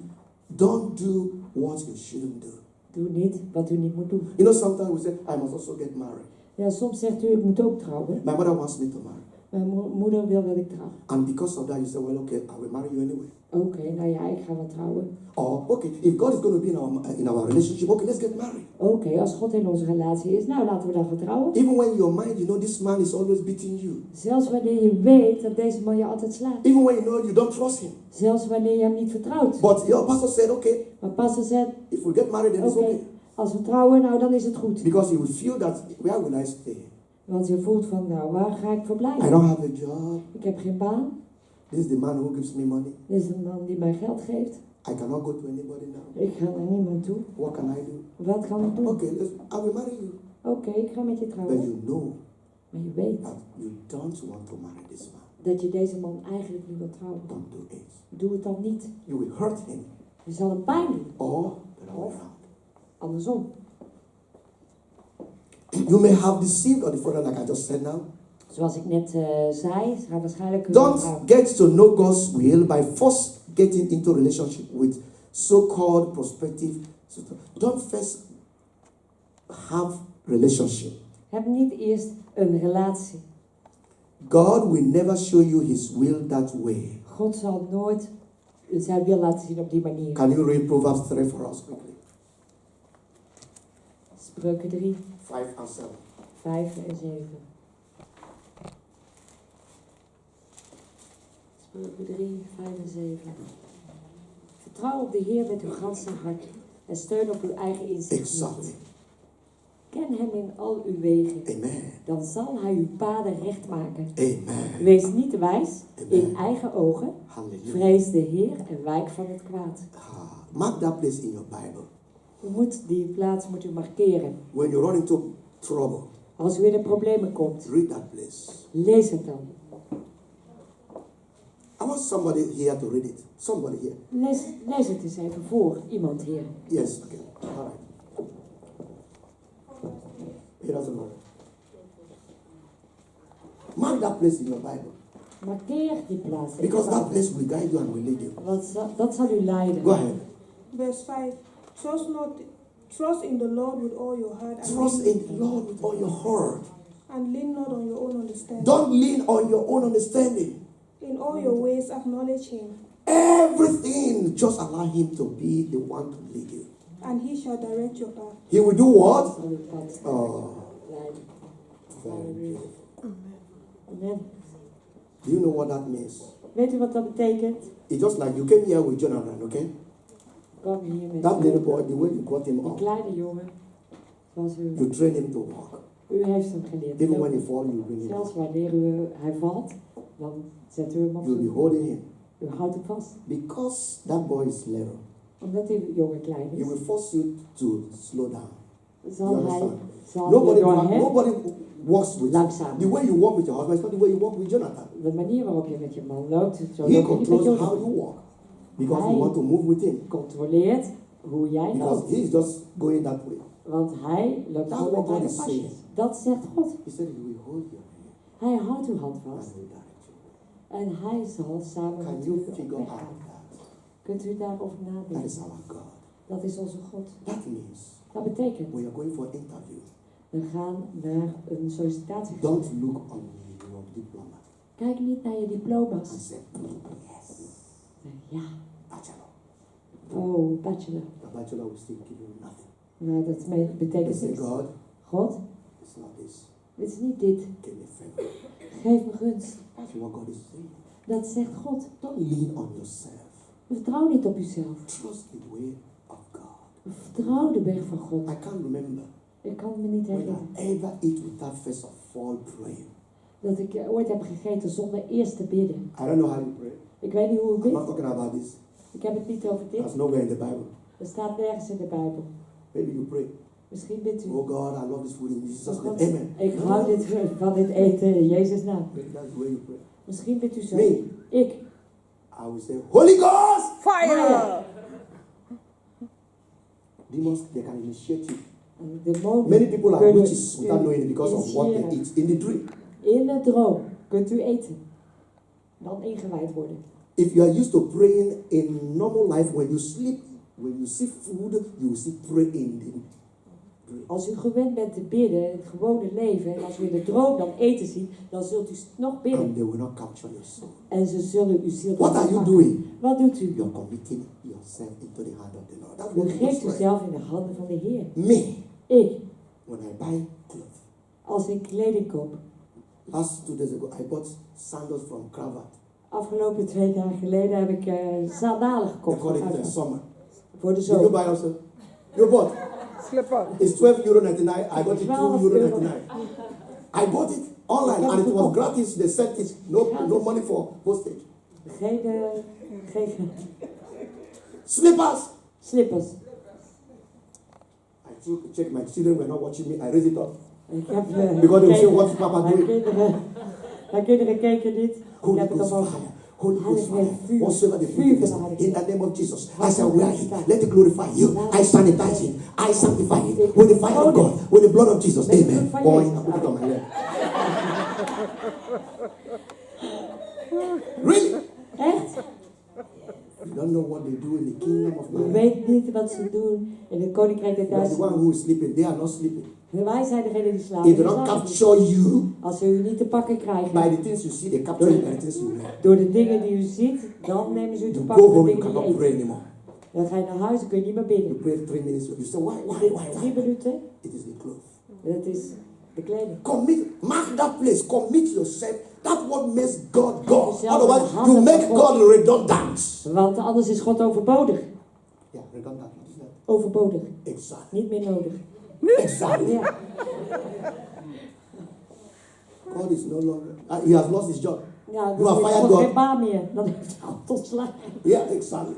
Don't do what you shouldn't do.
Doe niet wat u niet moet doen.
You know, sometimes we say, I must also get married.
Ja, soms zegt u, ik moet ook trouwen.
My mother wants me to marry.
Mijn moeder wil dat ik trouw.
And because of that, you say, well, okay, I will marry you anyway.
Oké, nou ja, ik ga wel trouwen.
Or, okay, if God is going to be in our relationship, okay, let's get married.
Oké, als God in onze relatie is, nou laten we dan gaan trouwen.
Even when your mind, you know, this man is always beating you.
Zelfs wanneer je weet dat deze man je altijd slaat.
Even when you know you don't trust him.
Zelfs wanneer je hem niet vertrouwt.
But your pastor said, okay,
Maar pastor zegt,
if we get married, then it's
oké,
okay.
als we trouwen, nou dan is het goed.
Because you will feel that, where will I stay?
Want je voelt van, nou waar ga ik
I
verblijven?
don't have a job.
Ik heb geen baan.
This is the man who gives me money.
Dit is een man die mij geld geeft.
I cannot go to anybody now.
Ik ga naar niemand toe.
What can I do?
Wat kan ik doen?
Okay, I will marry you.
Oké, ik ga met je
But
trouwen.
you know
Maar je weet
that you don't want to marry this man.
dat je deze man eigenlijk niet wilt trouwen.
Don't do it.
Doe het dan niet.
You will hurt him.
Je zal hem pijn doen.
Or the other way around.
Andersom.
You may have deceived or defrauded, like I just said now.
Zoals ik net zei, ga waarschijnlijk
Don't get to know God's will by first getting into relationship with so-called prospective. Don't first have relationship.
Heb niet eerst een relatie.
God will never show you his will that way.
God zal nooit zijn wil laten zien op die manier.
Can you read Proverbs 3 for us quickly?
Spreuken 3,
5 and 7.
5 en 7. Spreuken 3, 5 en 7. Vertrouw op de Heer met uw ganse hart en steun op uw eigen inzicht
Exactly.
niet. Ken hem in al uw wegen.
Amen.
Dan zal hij uw paden recht maken.
Amen.
Wees niet te wijs
Amen.
in eigen ogen.
Hallelujah.
Vrees de Heer en wijk van het kwaad.
Mark that place in your Bible.
U moet die plaats markeren.
When you run into trouble,
Als u in de problemen komt,
read that place.
lees het dan.
I want somebody here to read it. Somebody here.
Lees het eens even voor, iemand hier.
Yes, okay. All right. It doesn't matter. Mark that place in your Bible.
Markeer die plaats. in
Because
de
that
Bijbel.
place will guide you and will lead you.
Want dat zal u leiden.
Go ahead.
Verse 5. Trust in the Lord with all your heart
Trust in the Lord with all your heart.
and lean not on your own understanding.
Don't lean on your own understanding.
In all your ways acknowledge him,
Everything, just allow him to be the one to lead you.
and he shall direct your path.
He will do what?
Zal uw pad
Oh,
leiden.
very good.
Amen.
Do you know what that means?
Weet u wat dat betekent?
It's just like you came here with Jonathan, okay?
Kom hier met
That little boy, the way you got him
die
up,
kleine jongen. Zoals
you train him to walk.
u heeft hem geleerd.
Even when he falls, you bring him
Zelfs
up.
wanneer hij valt, dan zet u hem op
You'll be
zijn.
holding him.
U houdt hem vast.
Because that boy is little,
Omdat die jongen klein
he
is,
will force you to slow down.
zal hij
Nobody,
door hem
nobody walks with
langzaam.
the way you walk with your husband is not the way you walk with Jonathan.
De manier waarop je met je man loopt, zo
He
loop je niet met
controls how
Jonathan.
you walk because you want to move with him.
Controleert hoe jij
Because
loopt.
he's just going that way.
Want hij loopt
That's
gewoon
what
met
God
kleine
is
pasjes.
saying.
Dat zegt God.
He said he will hold your hand
Hij houdt uw hand
and
vast.
will direct you.
En hij zal samen
Can
met
you
u op
figure
weg
out
gaan.
that?
Kunt u daarover
That
nadenken?
is our God.
Dat is onze God.
That means
Dat betekent,
when you're going for an interview,
we gaan naar een sollicitatie.
don't look on your diploma
Kijk niet naar je
and
diploma's.
say, yes,
Ja,
bachelor.
oh, bachelor.
The bachelor will still give you nothing.
Nou, dat
You
betekent
say,
niks.
God,
God,
it's not this.
het is niet dit.
Give me favor.
Geef me gunst.
That's what God is saying.
Dat zegt God.
Don't lean on yourself.
Vertrouw niet op uzelf.
Trust the way of God.
Vertrouw de weg van God.
I can't remember
Ik kan me niet
when
herinneren
I ever eat without first of all praying.
dat ik ooit heb gegeten zonder eerst te bidden.
I don't know how you pray.
Ik weet niet hoe ik
I'm not
bid.
talking about this.
Ik heb het niet over dit.
That's nowhere in the Bible.
Er staat nergens in de Bijbel.
Maybe you pray.
Misschien bidt u.
Oh God, I love this food in Jesus'
Oh
name.
God,
Amen.
ik hou van dit eten in Jezus' naam.
Maybe that's the way you pray.
Misschien bidt u zo.
Me.
Ik.
I will say, Holy Ghost!
Fire!
Demons, they can initiate you.
Demonen
Many people are
kunnen
witches without
u
knowing it because of what they
initiëren.
eat in the dream.
In de droom kunt u eten. Dan ingewijd worden.
If you are used to praying in normal life, when you sleep, when you see food, you will see pray in the dream.
Als u gewend bent te bidden in het gewone leven en als u in de droom dan eten ziet, dan zult u nog bidden.
And they will not capture your soul.
En ze zullen uw ziel
What are you
pakken.
doing?
Wat doet u?
You are committing yourself into the hand of the Lord. That's
U
what
geeft
you pray.
uzelf in de handen van de Heer.
Me,
Ik,
when I buy clothes,
als ik kleding koop,
last 2 days ago, I bought sandals from Cravat.
afgelopen 2 dagen geleden heb ik sandalen
They
gekocht
call it
voor,
in summer.
voor de
Did you
zomer.
buy also? You bought?
Slipper.
It's €12.99. I got it €2.99. I bought it online and it was gratis. They sent it. No money for postage.
Geen
Slippers.
slippers.
I checked my children were not watching me. I raised it up.
Ik heb
Because they will say,
gekeken.
what's Papa
Mijn
doing?
kinderen keken niet. Ik
Holy
heb het
Ghost
omhoog.
fire. Holy Ghost
Heilige
fire.
vuur.
Whatsoever the
Vuur
people is,
van de Heilige
in the
Geest.
name of Jesus, I shall wear it. Let it glorify you. I sanitize it. I sanctify it with the fire of God, with the blood of Jesus. Amen. Boing, I put it on my leg. Really?
Echt?
You don't know what they do in the kingdom of
Je
man.
weet niet wat ze doen in het koninkrijk der
You are the one
duisternis.
who is sleeping. They are not sleeping.
Wij zijn degene die slapen.
If they
Die
don't
slapen niet.
capture you
Als ze u niet te pakken krijgen
by the things you see, they capture you by the things you wear.
door de dingen die u ziet, dan nemen ze u te
You
pakken
go
door
home, you
dingen die
cannot
je
pray
eet.
anymore.
Dan ga je naar huis en kun je niet meer
You
bidden.
pray 3 minutes. You say, why?
3 minuten,
It is the clothes.
dat is de kleding.
Commit, mark that place. Commit yourself. That's what makes God God.
Jezelf
Otherwise,
in de handen
you make
van God.
God redundant.
Want anders is God overbodig.
Yeah, redundant. What is that?
Overbodig.
Exactly.
Niet meer nodig.
Exactly.
Ja.
God is no longer. He has lost his job.
Ja,
You
dan
are
heeft
fired,
God geen
God.
baan meer. Dan heeft God ontslagen.
Yeah, exactly.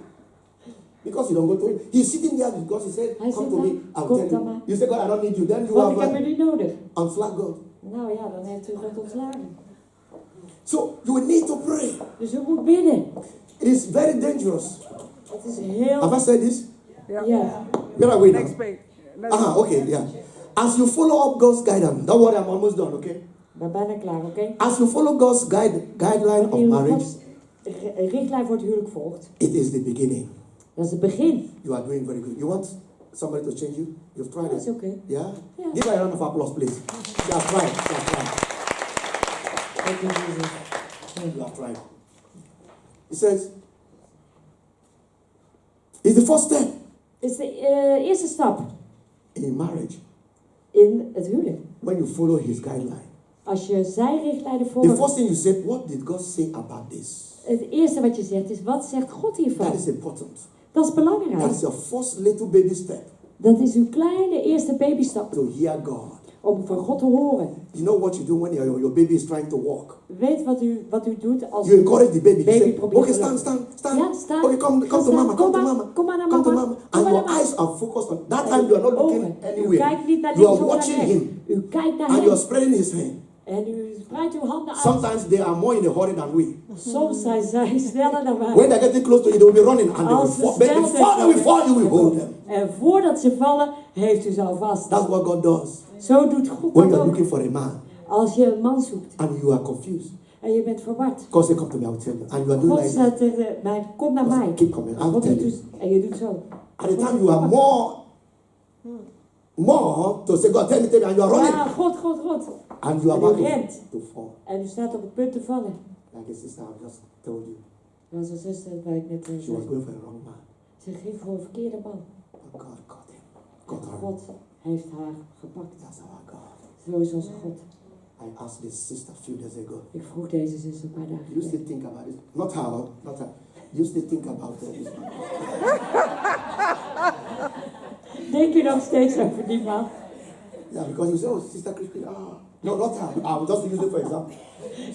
Because you don't go to him. He's sitting there because he said,
Hij
come
zit
to
daar,
me, I'll
kom
tell
dan
you.
maar.
You say, God, I don't need you. Then you
Want ik
have
heb u niet nodig.
unflagged God.
Nou ja, dan heeft u God ontslagen.
So you will need to pray.
Dus u moet bidden.
It is very dangerous.
Het is heel...
Have I said this?
Ja.
Where are we now?
Next page.
Okay, yeah. As you follow up God's guidance, don't worry, I'm almost done, okay?
Ik ben bijna klaar, oké?
As you follow God's guideline of
Wanneer u
marriage,
Gods richtlijn voor het huwelijk volgt,
it is the beginning.
dat is het begin.
You are doing very good. You want somebody to change you? You've tried
Dat is
it.
oké.
Yeah?
Yeah.
Give her a round of applause, please. You have tried. You have tried.
Dank u, Jezus.
You have tried. He says, it's the first step
Het is de eerste stap
in marriage
in het huwelijk.
when you follow his guideline.
Als je zijn richtlijnen
The
volgt,
first thing you said, what did God say about this?
het eerste wat je zegt is, wat zegt God hiervan?
That is important.
Dat is
That
belangrijk.
is your first little baby step
Dat is uw kleine eerste babystap
to hear God.
om van God te horen.
You know what you do when your baby is trying to walk?
Weet wat u doet als
You encourage the baby. You
baby
say,
probeert
okay,
te
stand,
lopen.
stand, stand.
Ja, staan.
Okay, come
Ga
to
staan.
mama, come to
maar.
mama.
Kom maar naar
Come to
mama.
mama.
Kom
And
maar
your
naar
eyes
mama.
are focused on. That time you are not looking
Ogen. U
anywhere.
kijkt niet naar
You
links
are
of naar
watching
rechts.
him.
U kijkt naar
And you are
hem.
spreading his hand.
En u spreidt uw handen uit.
Sometimes they are more in a hurry than we.
Soms zijn zij sneller dan wij.
When they're getting close to you, they will be running and they will
Als ze
fall. But
snel
before they will fall, you will hold them.
En voordat ze vallen, heeft u ze al vast.
That's what God does.
Zo doet God
When
dat
you're
ook.
looking for a man
Als je een man zoekt
and you are confused,
en je bent verward.
God say, come to me, I will tell you. And you are doing
God
like
zegt tegen mij, kom naar
God
mij.
say, keep coming, I'll
God
tell
doet
you.
dus, en je doet zo.
At the time you are more to say, God, tell me, and you are running.
Ja, God.
And you are
En
about
u rent.
to fall.
En u staat op het punt te vallen.
Like a sister I've just told you.
Dat was een zuster waar ik net
She was
zei.
going for a wrong man.
Ze ging voor een verkeerde man.
But God caught him. Got her.
God heeft haar gepakt.
That's our God.
Zo is onze God.
I asked this sister a few days ago.
Ik vroeg deze zus een paar dagen
You still
geleden.
think about it? Not her, not her. You still think about this man.
Denk je nog steeds over die man?
Yeah, because you say, oh, Sister Christine, no, not her. I will just use it for example.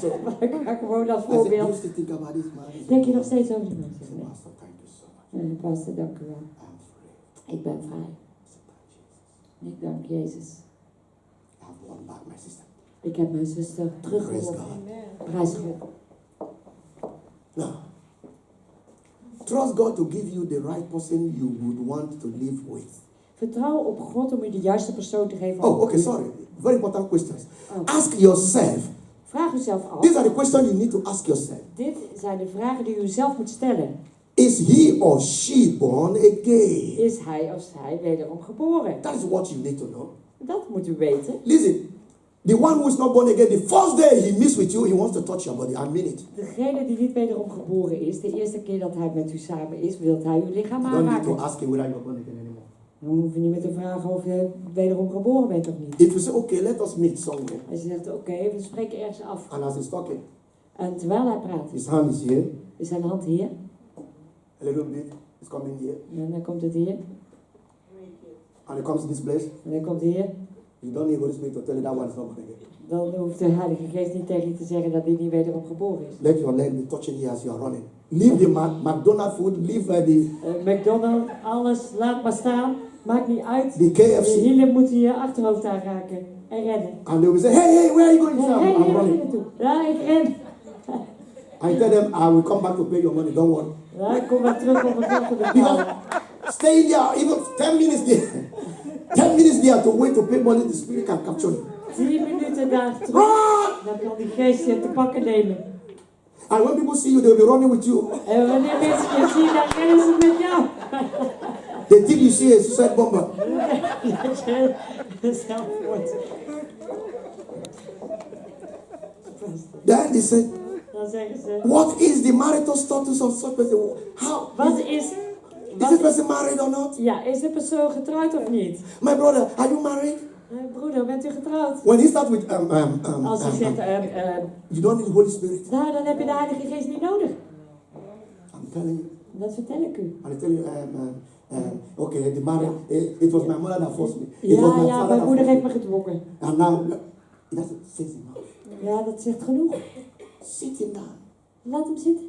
So
Maar ik ga gewoon als
I said, you
voorbeeld.
still think about this man? He said,
Denk je nog
"No."
steeds over die man?
I said, Pastor, thank you so much.
Pastor, dank u wel.
I'm free.
Ik ben vrij.
I said, thank Jesus.
Ik dank Jezus.
I have won back my sister.
Ik heb mijn zuster
Praise
teruggewonnen.
God.
Prijs God.
Now, trust God to give you the right person you would want to live with.
Vertrouw op God om u de juiste persoon te geven.
Oh, okay, sorry. Very important questions.
Oh.
Ask yourself.
Vraag uzelf af.
These are the questions you need to ask yourself.
Dit zijn de vragen die u zelf moet stellen.
Is he or she born again?
Is hij of zij wederom geboren?
That is what you need to know.
Dat moet u weten.
Listen, the one who is not born again, the first day he meets with you, he wants to touch your body. I mean it.
Degene die niet wederom geboren is, de eerste keer dat hij met u samen is, wil hij uw lichaam
You don't need
aanraken.
to ask him whether you're born again anymore.
Dan hoef je niet meer te vragen of je wederom geboren bent of niet.
If you say, okay, let us meet somewhere,
Als je zegt, oké, we spreken ergens af.
and as he's talking,
En terwijl hij praat,
his hand is here,
is zijn hand hier.
a little bit, it's coming here,
En dan komt het hier.
and it comes to this place.
En dan komt het hier.
You don't need Holy Spirit to tell you that one is not born again.
Dan hoeft de Heilige Geest niet tegen je te zeggen dat hij niet wederom geboren is.
Let your leg be touching here as you are running. Leave the McDonald's food, leave the
McDonald's, alles, laat maar staan. Maakt niet uit.
the
Je
KFC,
hielen moeten je achterhoofd aanraken. En rennen.
and they will say, hey, where are you going?
Hé,
I'm
waar ga je
running.
naartoe? Ja, ik ren.
And you tell them, I will come back to pay your money, don't worry.
Ja, ik kom maar terug om het geld te betalen.
Stay there, even 10 minutes there. 10 minutes there to wait to pay money, the Spirit can capture you.
10 minuten daar terug.
Run!
Dan kan die geest je te pakken nemen.
And when people see you, they'll be running with you.
En wanneer mensen je zien, dan rennen ze met jou.
They think you see a suicide bomber.
Dat je zelf wordt.
Then they say,
Dan zeggen ze,
what is the marital status of such person? How?
wat
Is
is...
this person married or not?
Ja, is de persoon getrouwd of niet?
My brother, are you married?
Broeder, bent u getrouwd?
When he starts with
Als hij zegt,
you don't need the Holy Spirit.
nou, dan heb je de Heilige Geest niet nodig.
I'm telling you.
Dat vertel ik u.
And I tell you, okay, the marriage, it was my mother that forced me. It was
Ja,
my
ja,
father
mijn
that
moeder
forced
heeft
me.
me gedwongen.
And now, it doesn't say enough.
Ja, dat zegt genoeg.
Sit him down.
Laat hem zitten.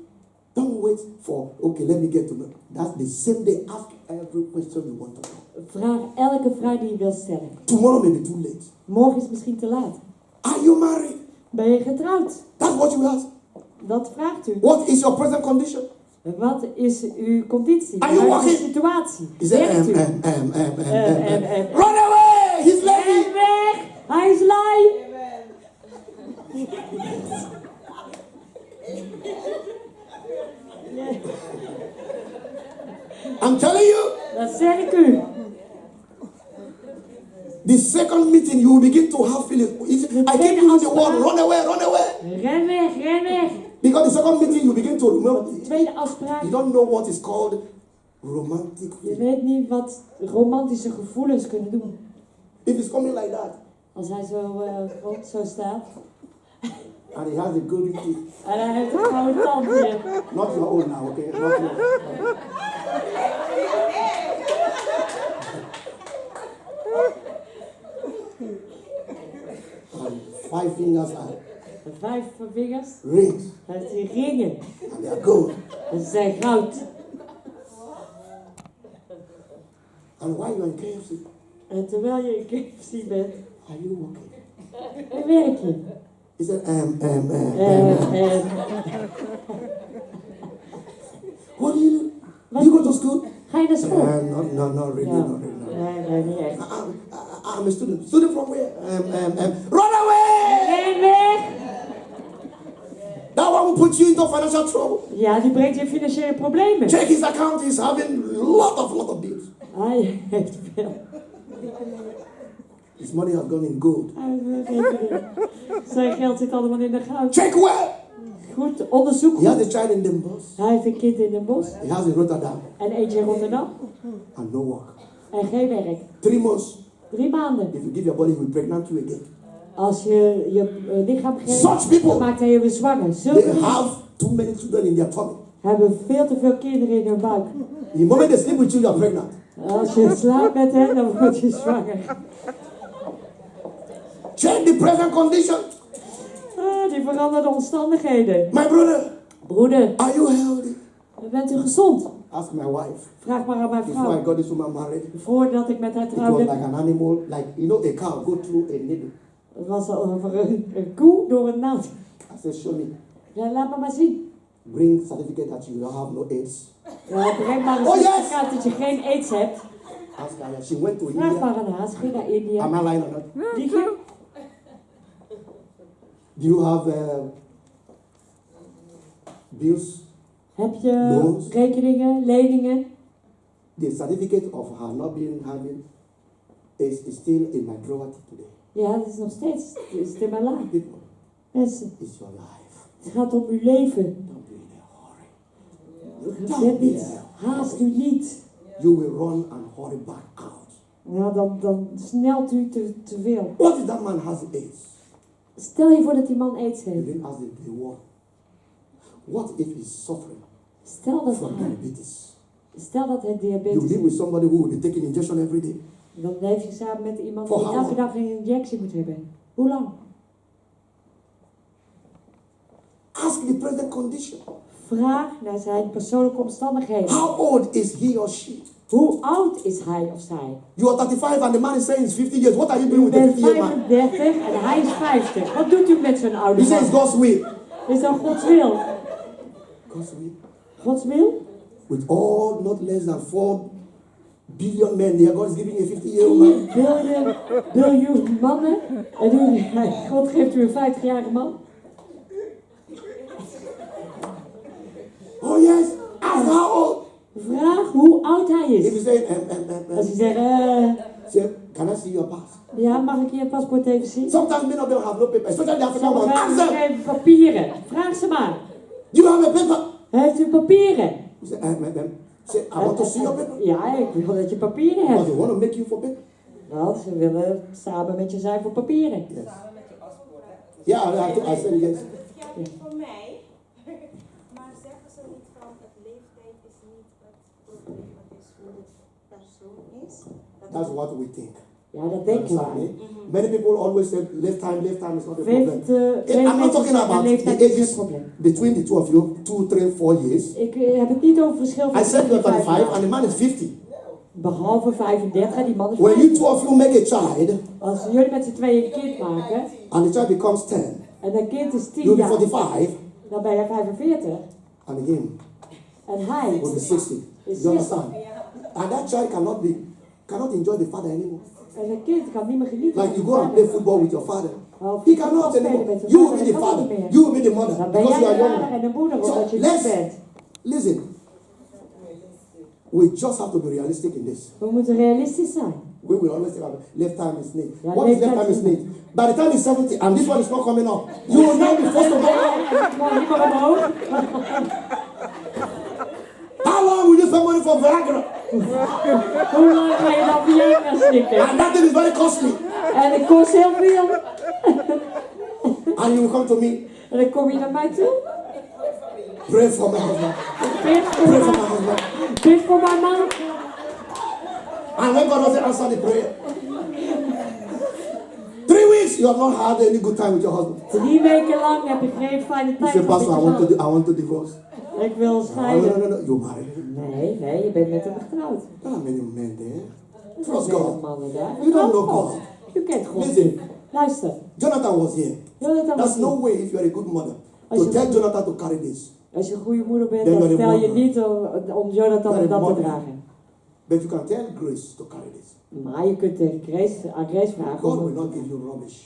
Don't wait for, okay, let me get to know. That's the same day. Ask every question you want to know.
Vraag elke vraag die je wilt stellen.
Tomorrow may be too late.
Morgen is het misschien te laat.
Are you married?
Ben je getrouwd?
That's what you ask.
Dat vraagt u.
What is your present condition?
Wat is uw conditie?
Are you
Wat is de
walking?
situatie?
He said,
Werkt u?
Run away! He's
Ren
leaving!
weg! Hij is lui!
I'm telling you,
Dat zeg ik u.
the second meeting you will begin to have feelings. I keep using the word run away, run away.
Ren weg, ren weg.
Because the second meeting you begin to remember.
Tweede afspraak.
You don't know what is called romantic
Je
feeling.
weet niet wat romantische gevoelens kunnen doen.
If it's coming like that,
Als hij zo staat.
and he has a golden teeth.
En hij heeft een gouden tandje.
Not your own now, okay? Not your and 5 fingers are
5 vingers.
rings,
Hij heeft die ringen.
and they are gold.
En ze zijn goud.
And while you are in KFC,
En terwijl je in KFC bent,
are you working?
werk je.
He said, what do you do?
Wat?
You go to school?
Ga je naar school?
Not really,
Ja.
not really. No.
Nee, niet echt.
I'm a student. Student from where? Run away!
Ren weg!
That one will put you into financial trouble.
Ja, die brengt je in financiële problemen.
Check his account. He's having lot of bills.
Hij heeft veel.
His money has gone in gold.
Zijn geld zit allemaal in de goud.
Check where?
Goed, onderzoek.
He has a child in the bus.
Hij heeft een kind in Den Bosch.
He has in Rotterdam.
En eentje in Rotterdam.
And no work.
En geen werk.
3 months.
3 maanden.
If you give your body, he will pregnant you again.
Als je je lichaam geeft,
Such people.
dan maakt hij je weer zwanger.
They
Zulke
have too many children in their tummy.
hebben veel te veel kinderen in hun buik.
The moment they sleep with you, you are pregnant.
Als je slaapt met hen, dan word je zwanger.
Check the present condition.
Die veranderde omstandigheden.
My brother,
Broeder,
are you healthy?
bent u gezond?
Ask my wife.
Vraag maar aan mijn
Before I
vrouw.
got this woman married,
Voordat ik met haar
it was
trouwde,
like an animal, like, you know, a cow go through a needle.
het was al over een koe door een naald.
I said, show me.
Ja, laat me maar zien.
Bring certificate that you don't have no AIDS.
Ja, breng maar een
Oh, yes!
certificaat dat je geen aids hebt.
Ask her. She went to
Vraag
India.
maar aan haar. Ze ging naar India.
Am I lying or not?
Die ging.
Do you have bills?
Heb je
Loans?
rekeningen, leningen?
The certificate of her not being having AIDS is still in my drawer till today.
Ja, dat is nog steeds. Het is in mijn la.
People,
Mensen,
it's your life.
het gaat om uw leven.
Don't be in a hurry.
Let niet. Haast u niet.
You will run and hurry back out.
Ja, dan snelt u te veel.
What if that man has AIDS?
Stel je voor dat die man aids
You
heeft.
didn't ask the one. What if he's suffering
Stel dat
from
hij
diabetes?
diabetes
You live
heeft.
with somebody who will be taking injection every day.
Dan leef je samen met iemand
For
die
how
elke
long?
dag een injectie moet hebben. Hoe lang?
Ask the present condition.
Vraag naar zijn persoonlijke omstandigheden.
How old is he or she?
Hoe oud is hij of zij?
You are 35 and the man is saying he's 50 years. What are you doing
U
with the
bent
50-year man?
35 en hij is 50. Wat doet u met zo'n oude
He says
man?
God's will.
Is dat Gods wil?
God's will.
Gods wil?
With all not less than 4 billion men there, God is giving a 50-year-old man.
10 biljoen mannen. En God geeft u een 50-jarige man.
Oh yes. Ask how old.
Vraag hoe oud hij
If you
is.
say,
Als hij zegt,
say, can I see your pass?
ja, mag ik je paspoort even zien?
Sometimes many of them have no paper, especially the African ones. Ask
Sommigen
them.
geven papieren. Vraag ze maar.
Do you have a paper?
Heeft u papieren?
You say, I want to see your paper.
Ja, ik wil dat je papieren
Because
hebt.
they want to make you for paper.
Want ze willen samen met je zijn voor papieren.
Yes. Yeah, I said yes.
Ja, voor mij. Maar zeggen ze niet van het leeftijd is niet
That's what we think.
Ja, dat denken
Understand
wij.
me? Many people always say lifetime is not a problem.
Veel
I'm not
mensen
talking
zeggen
about
leeftijd
the
is geen
ages
probleem.
between the two of you, 2, 3, 4 years.
Ik heb het niet over verschil van
I said you're
35
35 and
jaar.
the man is 50.
Behalve 35 en die man is
When you
50.
two of you make a child
Als jullie met z'n tweeën een kind maken
and the child becomes 10,
en dat kind is 10
you'll be
jaar,
45
dan ben je 45
and again
en hij
will be 60.
is
You
60.
understand? And that child cannot enjoy the father anymore.
En dat kind kan niet meer genieten
Like
van
you
zijn
go and play
vader.
football with your father.
Of
He
je
cannot
voetbal spelen
anymore.
met zijn
You will
vader,
be
dat
the
kan niet
father.
meer.
You will be the mother
Dan ben
because
jij
you
de
are
vader
young.
en de moeder
So
omdat je
let's
jong bent.
listen. We just have to be realistic in this.
We moeten realistisch zijn.
We will always say lifetime is need.
Ja,
What is
leeftijd
lifetime is
is
need? By the time he's 70 and this one is not coming up, you will now be forced to go.
Ik mag niet meer omhoog.
How long will you spend money for Viagra?
Hoe lang ga je dan Viagra slikken?
And that thing is very costly.
En het kost heel veel.
And you will come to me,
En dan kom je naar mij toe.
pray for my husband.
Bid voor
Pray for my
mij.
husband.
Bid voor mijn man.
And when God doesn't answer the prayer, 3 weeks you have not had any good time with your husband.
3 weken lang heb ik geen fijne
You
tijd
say,
gehad met
Pastor,
je man.
I want to divorce.
Ik wil
No,
scheiden.
no. You're married.
Nee, je bent met hem getrouwd.
There are many men there.
Er
Trust
zijn
God.
mannen daar.
You don't
Vertrouw
know
God.
God.
Je kent God
Listen.
niet. Luister.
Jonathan was here.
Jonathan was
There's no
niet.
way if you are a good mother
Als
to
je-
tell Jonathan to carry this.
Als je een goede moeder bent,
Ben
dan
je de
vertel je
moeder?
niet om Jonathan
Ben je de
dat te
moeder?
dragen.
But you can tell Grace to carry this.
Maar je kunt tegen aan Grace vragen.
God will
om-
not give you rubbish.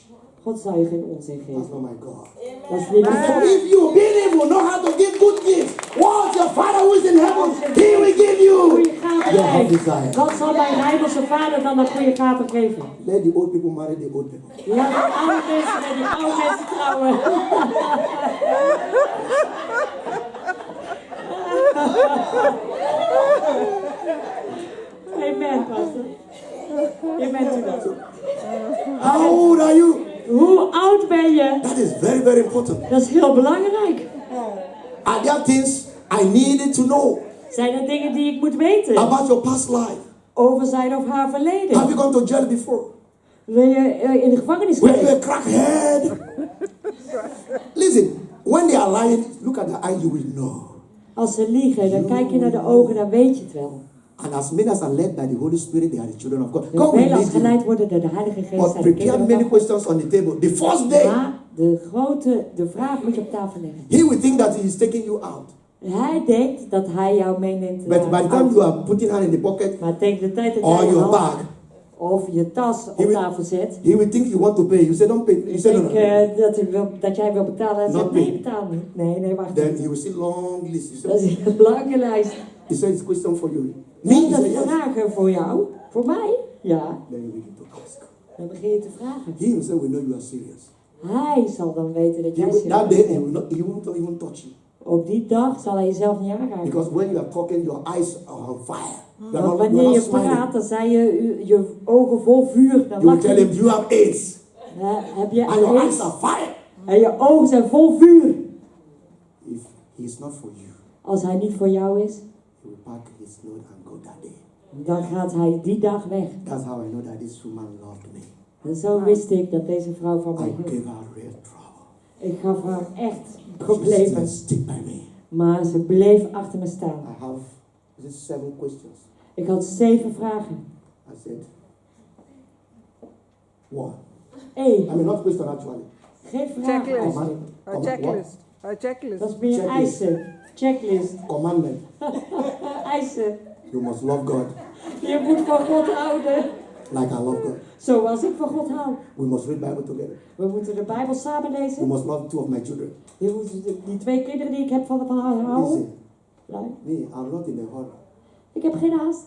God zal je geen onzin
That's
geven.
not my God.
Dat is niet
So
mijn God.
if you being able know how to give good gifts, what your Father who is in heaven, He will give you
Goede gaven
your heart
geven.
desire.
Wat zal mijn hemelse vader dan een goede gaven geven?
Let the old people marry the old people.
Ja, de oude mensen met die oude mensen trouwen. Amen, pastor. Amen to dat.
How old are you?
Hoe oud ben je?
That is very, very important.
Dat is heel belangrijk.
Are there things I needed to know
Zijn er dingen die ik moet weten
about your past life?
over zijn of haar verleden?
Have you gone to jail before?
Ben je in de gevangenis
Were you
geweest?
a crackhead? Listen, when they are lying, look at the eye, you will know.
Als ze liegen, dan kijk je naar de ogen, dan weet je het wel.
And as many as are led by the Holy Spirit, they are the children of God.
De
God will
velen als
lead you.
geleid worden door de Heilige Geest
But
zijn de
prepare
kinderen
many
van God.
questions on the table. The first day,
Maar de vraag moet je op tafel leggen.
he will think that he is taking you out.
Hij denkt dat hij jou meeneemt
But by the time
uit.
you are putting hand in the pocket
Maar tegen de tijd dat
or
jij je
your
hand
bag,
of je tas
He
op
will-
tafel zet,
he will think you want to pay. You say, don't pay. You say, no,
denk
no.
dat jij wil betalen en
Not
zegt
me.
nee, betaal niet. Nee, wacht.
Then he will see long list. You
Dat
say,
is een lange lijst.
he says, it's a question for you. Me?
Zijn
He
dat
say, yes.
vragen voor jou? Voor mij? Ja.
Then you begin to ask.
Dan begin je te vragen.
He himself will know you are serious.
Hij zal dan weten dat
He
jij
will, that
serieus
day,
bent.
he won't even touch you.
Op die dag zal hij jezelf niet aanraken.
Because when you are talking, your eyes are on fire. You are
Want
not, you
wanneer
are
je
not smiling.
praat, dan zijn je ogen vol vuur. Dan
You will
lach
tell
je.
him, you have AIDS.
Heb je
And your eyes
AIDS?
are fire.
En je ogen zijn vol vuur.
If he is not for you,
Als hij niet voor jou is,
he will pack his load and go that day.
dan gaat hij die dag weg.
That's how I know that this woman loved me.
En zo wist ik dat deze vrouw van mij
I
hield.
gave her real trouble.
Ik gaf haar echt
She
problemen.
still stick by me.
Maar ze bleef achter me staan.
I have these 7 questions.
Ik had 7 vragen.
I said, 1.
1.
I mean, not question actually.
Geen vragen
Checklist.
eigenlijk.
A checklist. A checklist.
Dat is meer
Checklist.
eisen. Checklist.
Commandment.
Eisen.
You must love God
Je moet van God houden.
like I love God.
Zoals ik van God hou.
We must read Bible together.
We moeten de Bijbel samen
We
lezen.
must love 2 of my children.
Je moet die 2 kinderen die ik heb van haar houden.
Listen,
Nee,
me, I'm not in a hurry.
ik heb geen haast.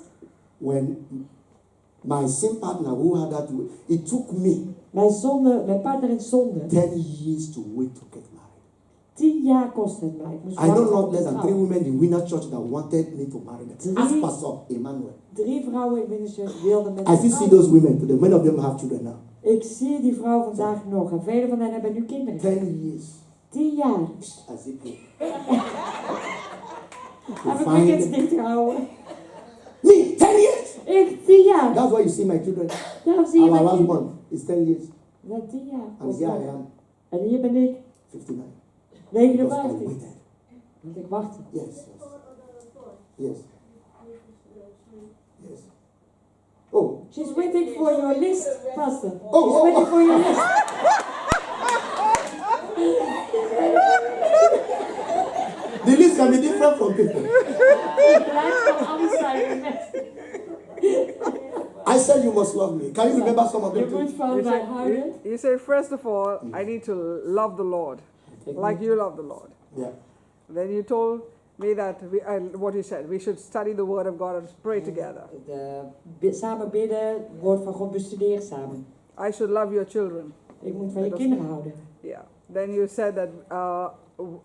When my sin partner who had that, it took me
Mijn partner in zonde.
10 years to wait to get married.
10 jaar kost het mij. Ik moest
I know
wachten
not
op
less
de
than
trouw.
3 women in Winner Church that wanted me to marry them. Ask Pastor Emmanuel.
3 vrouwen in Winterchurch wilden met
I still see those women today. Many of them have children now.
Ik zie die vrouw vandaag nog. En vele van hen hebben nu kinderen.
10 years.
10 jaar.
As if
Heb ik mijn kids dicht gehouden.
Me, 10 years.
Ik 10 jaar.
That's why you see my children.
Daarom zie je
Our
mijn
last
kinderen.
one is 10 years.
Ja, 10 jaar.
And here I am,
En hier ben ik
59. Because I
59.
waited.
Want ik wachtte.
Yes, yes. Yes. Yes. Oh,
She's waiting for your list, Pastor.
Oh,
She's
oh,
waiting
oh.
for your list.
the list can be different from people.
Het lijkt wel anders zijn met.
I said you must love me. Can you remember some of
Je
them
moet
too?
van mij houden.
You say, first of all, I need to love the Lord, like you love the Lord.
Yeah.
Then you told me that, what you said, we should study the Word of God and pray together.
Samen bidden, woord van God bestuderen samen.
I should love your children.
Ik moet van je kinderen houden.
Yeah. Then you said that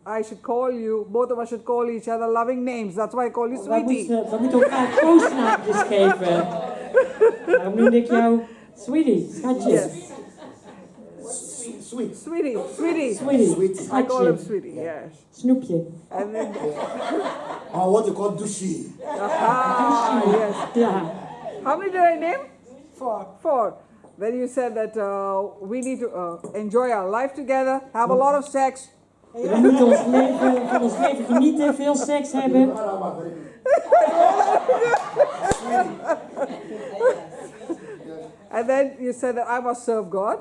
I should call you, both of us should call each other loving names. That's why I call you sweetie.
We moeten elkaar koosnaampjes geven. Daarom noem ik jou sweetie, schatje.
Yes.
Sweet.
Sweetie, sweetie.
Sweetie,
Sweet.
I call him
schatje,
sweetie, yes.
snoepje.
And then,
Or what you call douchey.
yes.
Ja,
How many did I name? 4. 4. Then you said that we need to enjoy our life together, have a lot of sex.
we moeten van ons leven genieten, veel seks hebben.
And then you said that I must serve God.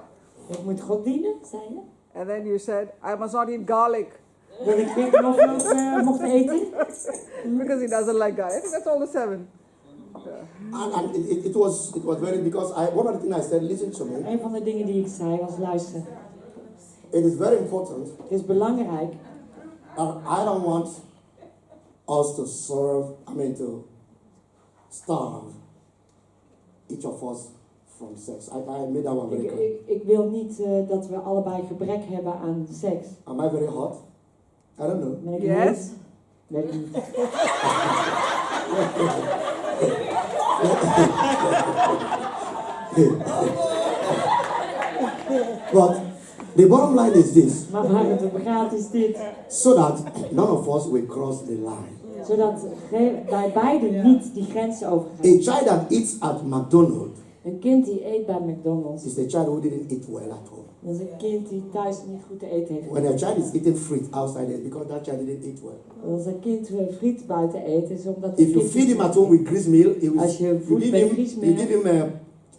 Ik moet God dienen, zei je.
And then you said I must not eat garlic
Dat ik geen knoflook mocht eten.
because he doesn't like garlic. I think that's all the 7.
And it was very, because one of the things I said, listen to me.
Een van de dingen die ik zei was luisteren.
It is very important.
Het is belangrijk.
I don't want us to to starve each of us from sex. I made that one very clear.
Ik wil niet dat we allebei gebrek hebben aan seks.
Am I very hot? I don't know.
Ben ik
Yes.
heet? Weet ik niet.
But the bottom line is this,
Maar waar het om gaat is dit.
so that none of us will cross the line.
Zodat wij beiden niet die grenzen overgaan.
A child that eats at McDonald's
Een kind die eet bij McDonald's.
is a child who didn't eat well at home.
Dat is een kind die thuis niet goed te eten heeft.
When a child is eating fruit outside, it's because that child didn't eat well.
Als een kind friet buiten eet, is omdat
If you feed him at home with grease meal,
Als je
you
voedt
give
met
him
griesmeel,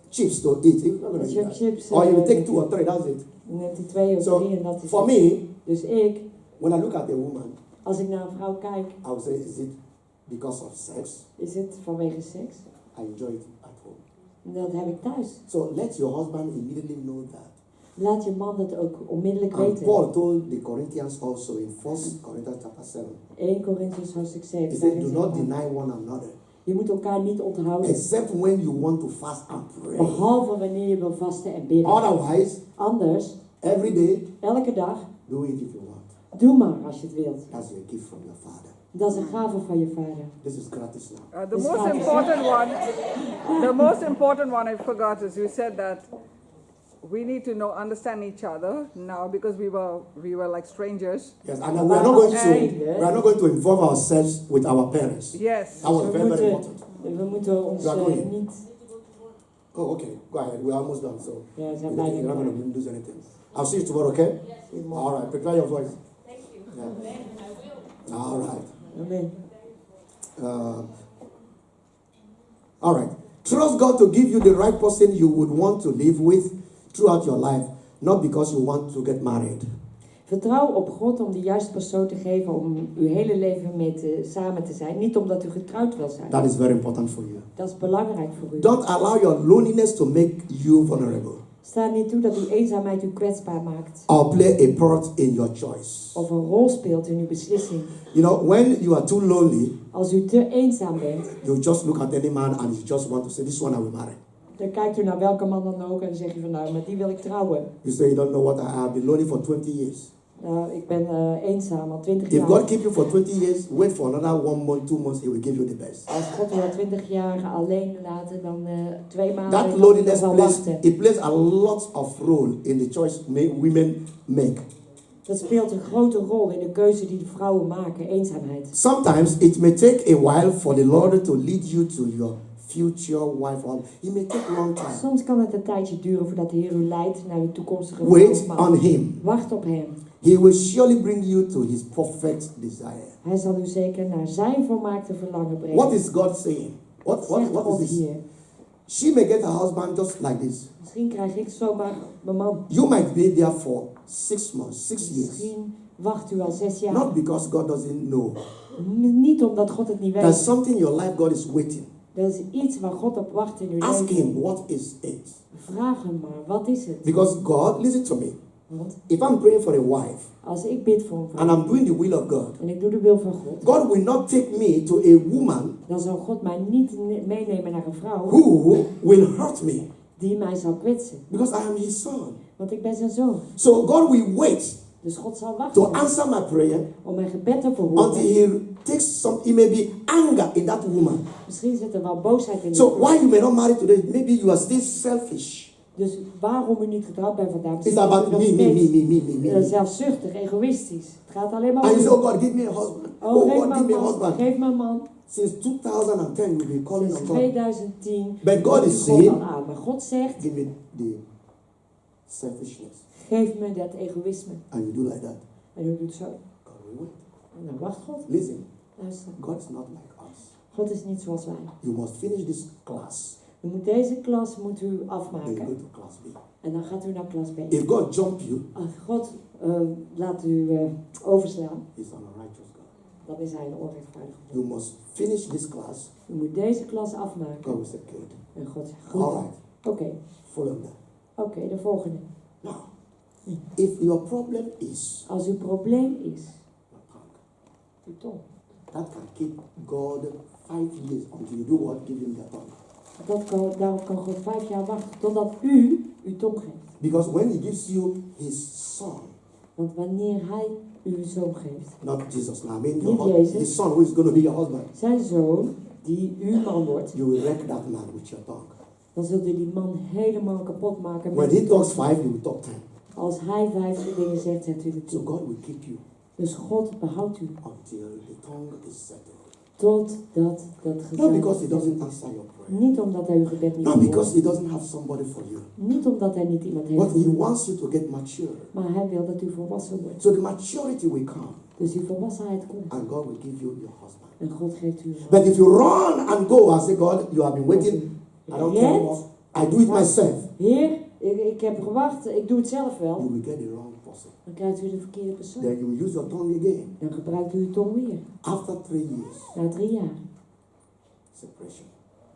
chips to eat. He's not going
Als
to
je
eat that.
chips,
Or you will take 2 or 3, that's it.
dan neemt hij 2 of
So
3 en dat is
for
het.
me,
Dus ik,
when I look at a woman,
als ik naar een vrouw kijk,
I will say, is it because of sex?
is het vanwege seks?
I enjoy it at home.
En dat heb ik thuis.
So let your husband immediately know that.
Laat je man dat ook onmiddellijk
And
weten.
Paul told the Corinthians also in 1 Corinthians chapter 7.
1 Corinthians hoofdstuk 7.
He said,
daarin
do not
zegt hij,
deny one another,
je moet elkaar niet onthouden.
except when you want to fast and pray.
Behalve wanneer je wil vasten en bidden.
Otherwise,
Anders,
every day,
elke dag,
do it if you want.
doe maar als je het wilt.
That's your gift from your father.
Dat is een gave van je vader.
This is gratis now.
The
It's
most
gratis.
important one I forgot is you said that we need to understand each other now because we were like strangers.
Yes, and we are not going to involve ourselves with our parents.
Yes.
That was
We
very, very important.
moeten ons
You are going.
niet...
Oh, okay. Go ahead. We're almost done, so
Ja, we zijn
you're
bijna
not
klaar.
going to lose anything. I'll see you tomorrow, okay? All right. Prepare your voice.
Thank you.
Yeah. All right.
Amen.
All right. Trust God to give you the right person you would want to live with throughout your life, not because you want to get married.
Vertrouw op God om de juiste persoon te geven om uw hele leven mee samen te zijn. Niet omdat u getrouwd wil zijn.
That is very important for you.
Dat is belangrijk voor u.
Don't allow your loneliness to make you vulnerable
Sta niet toe dat uw eenzaamheid u kwetsbaar maakt.
or play a part in your choice.
Of een rol speelt in uw beslissing.
You know, when you are too lonely,
Als u te eenzaam bent,
you just look at any man and you just want to say, this one I will marry.
dan kijkt u naar welke man dan ook en dan zeg je van nou, met die wil ik trouwen.
You say you don't know what I have been lonely for 20 years.
Nou, ik ben eenzaam al 20
If
jaar.
God keep you for 20 years, wait for another 1 month, 2 months, He will give you the best.
Als God u al 20 jaar alleen laten, dan 2 maanden
That
kan u
loneliness
nog wel
plays,
wachten.
it plays a lot of role in the choice women make.
Dat speelt een grote rol in de keuze die de vrouwen maken, eenzaamheid.
Sometimes it may take a while for the Lord to lead you to your future wife. Or it may take a long time.
Soms kan het een tijdje duren voordat de Heer u leidt naar uw toekomstige
Wait
vrouw.
on Him.
Wacht op hem.
He will surely bring you to His perfect desire.
Hij zal u zeker naar zijn volmaakte verlangen brengen.
What is God saying?
Zegt
What
God
is this?
hier?
She may get her husband just like this.
Misschien krijg ik zomaar mijn man.
You might be there for 6 months, 6 years.
Misschien wacht u al 6 jaar.
Not because God doesn't know.
Niet omdat God het niet
There's
weet.
something in your life God is waiting.
Dat is iets waar God op wacht in uw
Ask
leven.
Him, what is it?
Vraag hem maar, wat is het?
Because God, listen to me.
Want
If I'm praying for a wife
als ik bid voor een
and
vrouw
I'm doing the will of God,
en ik doe de wil van God,
God will not take me to a woman
dan zal God mij niet meenemen naar een vrouw
who will hurt me
die mij zal kwetsen.
because I am His son.
Want ik ben zijn zoon.
So God will wait
Dus God zal
to
wachten
answer my prayer
om mijn gebed te
until
verhoren.
He takes some, it may be anger in that woman.
Misschien zit er wel boosheid in.
So why you may not marry today, maybe you are still selfish.
Dus waarom u niet getrouwd bent vandaag?
It's about me.
Zelfzuchtig, egoïstisch. Het gaat alleen maar
And you say,
om
oh God, give me a husband.
Oh,
Oh
geef
God,
me
give
een
me a
man.
husband.
Geef me een man.
Since 2010, you've been calling
Sinds
on God.
2010.
But God is
God
saying,
al aan. Maar God zegt,
give me the selfishness.
geef me dat egoïsme.
And you do like that.
En u doet zo.
God will wait.
En dan wacht God.
Listen,
Luister.
God is not like us.
God is niet zoals wij.
You must finish this class.
U moet deze klas u
Then you
afmaken.
go to class B.
En dan gaat u naar klas B.
If God jump you,
Als God laat u overslaan,
He's an unrighteous God.
dan is hij een onrechtvaardige God.
You must finish this class.
U moet deze klas
God
afmaken.
will say, good.
En God zegt, goed.
All right.
Oké,
Follow that.
oké, de volgende.
Now, if your problem is
Als uw probleem is,
your tongue,
uw tong.
that can keep God 5 years until you do what? Give Him your tongue.
Daarop kan God 5 jaar wachten totdat u uw tong geeft.
Because when He gives you His Son,
Want wanneer hij u uw zoon geeft,
not Jesus, now I mean
Niet
your
Jezus.
His Son who is going to be your husband,
zijn zoon, die uw man wordt,
you will wreck that man with your tongue.
dan zult u die man helemaal kapot maken
When
met
He
uw tong.
talks 5, you will talk 10.
Als hij 5 dingen zegt, zegt u de
So
10.
God will keep you
Dus God behoudt u
until the tongue is settled.
totdat dat
Not
gezegd
because He
is.
doesn't answer your prayer.
Niet omdat hij uw gebed niet
Not because He
hoort.
doesn't have somebody for you.
Niet omdat hij niet iemand
But
heeft.
He
voor u.
wants you to get mature.
Maar hij wil dat u volwassen wordt.
So the maturity will come
Dus die volwassenheid komt.
and God will give you your husband.
En God geeft u een
But if you run and go and say, God, you have been waiting, I don't care
Yet,
what, I do it myself,
Heer, ik heb gewacht, ik doe het zelf
you
wel.
will get the wrong person.
Dan krijgt u de verkeerde persoon.
Then you will use your tongue again.
Dan gebruikt u uw tong weer.
After 3 years,
Na 3 jaar
separation.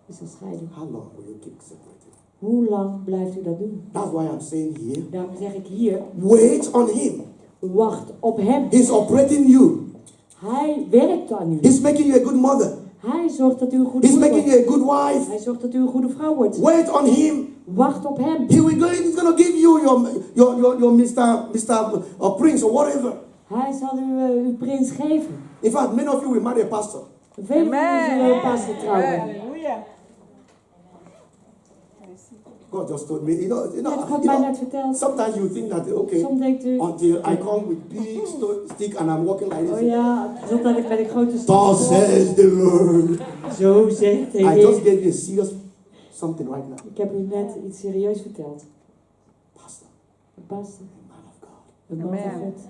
is dat scheiding.
How long will you keep separating?
Hoe lang blijft u dat doen?
That's why I'm saying here,
Daarom zeg ik hier,
wait on Him.
wacht op hem.
He's operating you.
Hij werkt aan u.
He's making you a good mother.
Hij zorgt dat u een goede
He's
moeder
making
wordt.
you a good wife.
Hij zorgt dat u een goede vrouw wordt.
Wait on Him.
Wacht op hem.
He's going to give you your Mr. or Prince or whatever.
Hij zal u uw prins geven.
In fact, many of you will marry a pastor.
Velen van u zullen een pastor trouwen.
Hallelujah.
God just told me,
Dat heeft God mij net verteld.
sometimes you think that, okay,
Soms denkt u,
until I come with big stick and I'm walking like
oh
this.
ja, zonder ik met een grote
Thus
stap.
says the Lord.
Zo zegt de
I just
Heer.
gave you a serious something right now.
Ik heb u net iets serieus verteld.
Pastor,
Een pastor,
a man of God,
een man van
Amen.
God,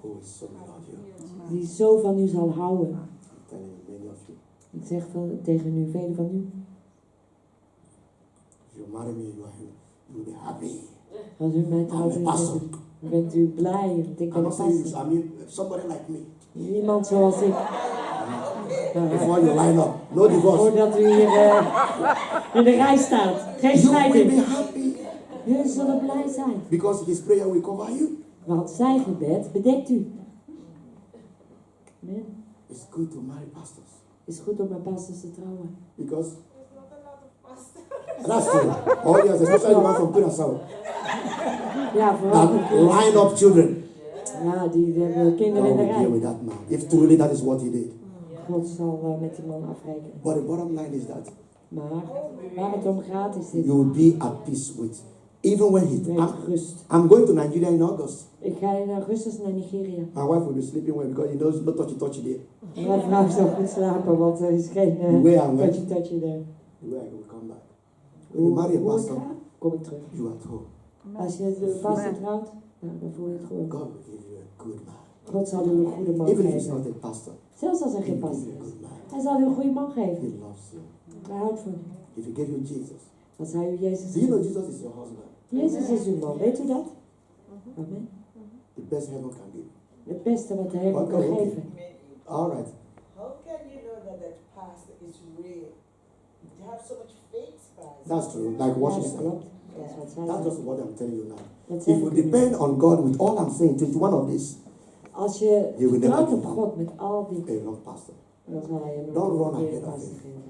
who is so love you.
die zo van u zal houden.
I'm telling you, many of you.
Ik zeg tegen u, velen van u,
If you marry me, you'll be happy.
als u mij trouwt,
I'm a pastor.
dan bent u blij, want ik
I'm
ben een
not saying
pastor.
I mean somebody like me.
Iemand zoals ik.
Before you line up, no divorce.
Voordat u hier in de rij staat. Geen
You will be
scheiding.
happy
Jullie zullen blij zijn.
because His prayer will cover you.
Want zijn gebed bedekt u. Amen.
It's good to marry pastors
Het is goed om met pastors te trouwen.
because that's true. Oh yes, especially the one from Curaçao.
Ja, vooral.
That line up children.
Ja, die hebben
God
kinderen in de
will deal
rij.
with that man. If truly that is what He did.
God zal met die man afrekenen.
But the bottom line is that
Maar waar het om gaat is dit.
you will be at peace with Even when
Weet rust.
I'm going to Nigeria in August.
Ik ga in augustus naar Nigeria.
My wife will be sleeping well because he knows no touchy there.
Mijn vrouw zal goed slapen, want er is geen touchy there.
The way I will come back. When you marry a
Hoe ik
pastor,
ga, kom ik terug.
you are at home.
Als je de pastor trouwt, nou, dan voel je het gewoon.
God will give you a good man.
God zal u een goede man
Even if he's
geven.
not a pastor,
Zelfs als hij
he
geen
will
pastor
give you a
is.
good man.
Hij zal u een goede man
He
geven.
loves you.
Hij houdt van u.
If he gave you Jesus,
Als hij u Jezus
do you know
geeft.
Jesus is your husband?
Jezus is uw man, weet u dat? Amen.
The best heaven can give.
Het beste wat de hemel kan
Okay.
geven.
All right.
How can you know that pastor is real? You have so much fake pastors.
That's true. Like what
Ja,
you
dat
said.
klopt. Dat is wat zij
That's
zegt.
just what I'm telling you now.
Dat
If
zeg
you
ik u.
depend on God with all I'm saying, 21 of this,
Als je
He will never
vertrouwt
give
op
you
God met al die,
a wrong pastor.
dan zal hij je
Don't
nooit
run
een verkeerde
ahead of
pastor
him.
geven.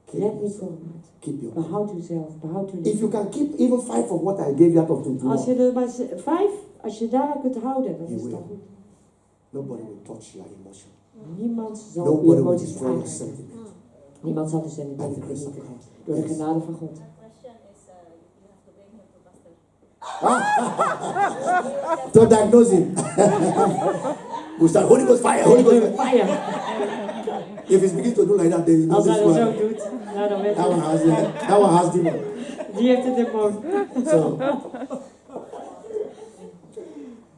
Keep
Let niet
yourself.
voor hem uit.
Keep your
Behoud uzelf, behoud uw
If you
liefde.
can keep even 5 of what I gave you out of 21,
Als je er maar 5, als je daaraan kunt houden, dan
You
is het
will.
al goed.
nobody will touch your emotion.
Niemand zal uw
Nobody will
emoties
destroy your
aanraken.
sentiment.
Niemand zal de
By the
sentimenten
grace of
vernietigen.
God.
Door de
Yes.
genade van God.
Question is, you have to bring him to pastor.
To diagnose him. We start Holy Ghost fire, Holy Ghost fire.
Fire.
If he begins to do like that, then you know
Als hij
this
dat zo
one.
doet, nou dan weet
That one
je.
has that one has demon.
Die heeft het demon.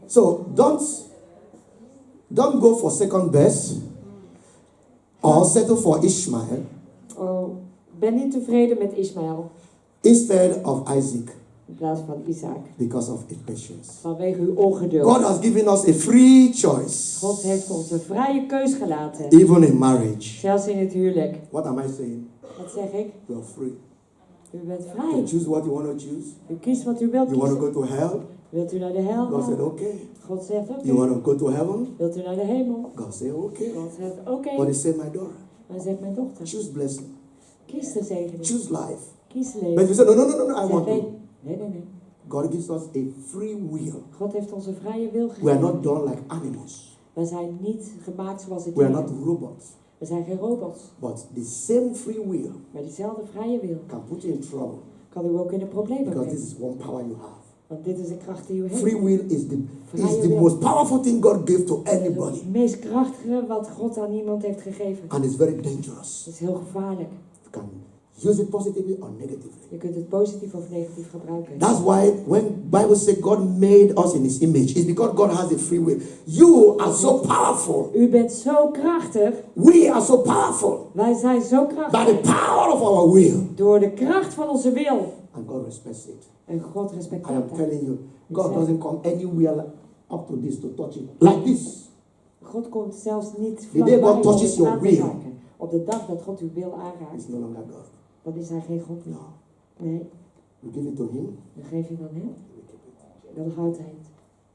So don't go for second best or settle for Ishmael
Oh, ben niet tevreden met Ismaël
instead of Isaac
in plaats van Isaac.
because of impatience.
Vanwege uw ongeduld.
God has given us a free choice,
God heeft ons een vrije keus gelaten.
even in marriage.
Zelfs in het huwelijk.
What am I saying?
Wat zeg ik?
You are free.
U bent
You
vrij.
choose what you want to choose.
U kiest wat u wilt
You want to
kiezen.
go to hell?
Wilt u naar de hel
God said
gaan?
okay.
God zegt
You
oké.
want to go to heaven?
Wilt u naar de hemel?
God said okay.
God zegt oké.
But he said, my daughter,
Dan zegt mijn dochter,
choose blessing,
kies de zegening.
choose life.
Kies
But
leven.
you said, no, I
Zegt
want
nee,
to.
nee.
God gives us a free will.
God heeft ons een vrije wil
We are
gegeven.
not done like animals.
We zijn niet gemaakt zoals het
We are not
dieren.
robots.
We zijn geen robots.
But the same free will
Maar diezelfde vrije wil
can put you in trouble
kan u ook in de problemen
because
brengen.
this is one power you have.
Want dit is de kracht die u heeft.
Free will is the
Vrije wil.
most powerful thing God gave to
Het
anybody.
meest krachtige wat God aan iemand heeft gegeven.
And it's very dangerous.
Het is heel gevaarlijk.
You can use it positively or negatively.
Je kunt het positief of negatief gebruiken.
That's why when Bible says God made us in his image, it's because God has a free will. You are so powerful.
U bent zo krachtig.
We are so powerful
Wij zijn zo
by
krachtig.
the power of our will.
Door de kracht van onze wil.
And God respects it.
En God
I am
respecteert dat.
telling you, God doesn't come anywhere up to this to touch it. Like this.
God komt zelfs niet
The
vlakbij
day God
om
touches
het
your
aan te
will.
raken. Op de dag dat God uw wil aanraakt,
It's no longer God.
dan is hij geen God meer.
No.
Nee,
You give it to him.
dan geef je dan hem.
He will keep it.
Dan houdt hij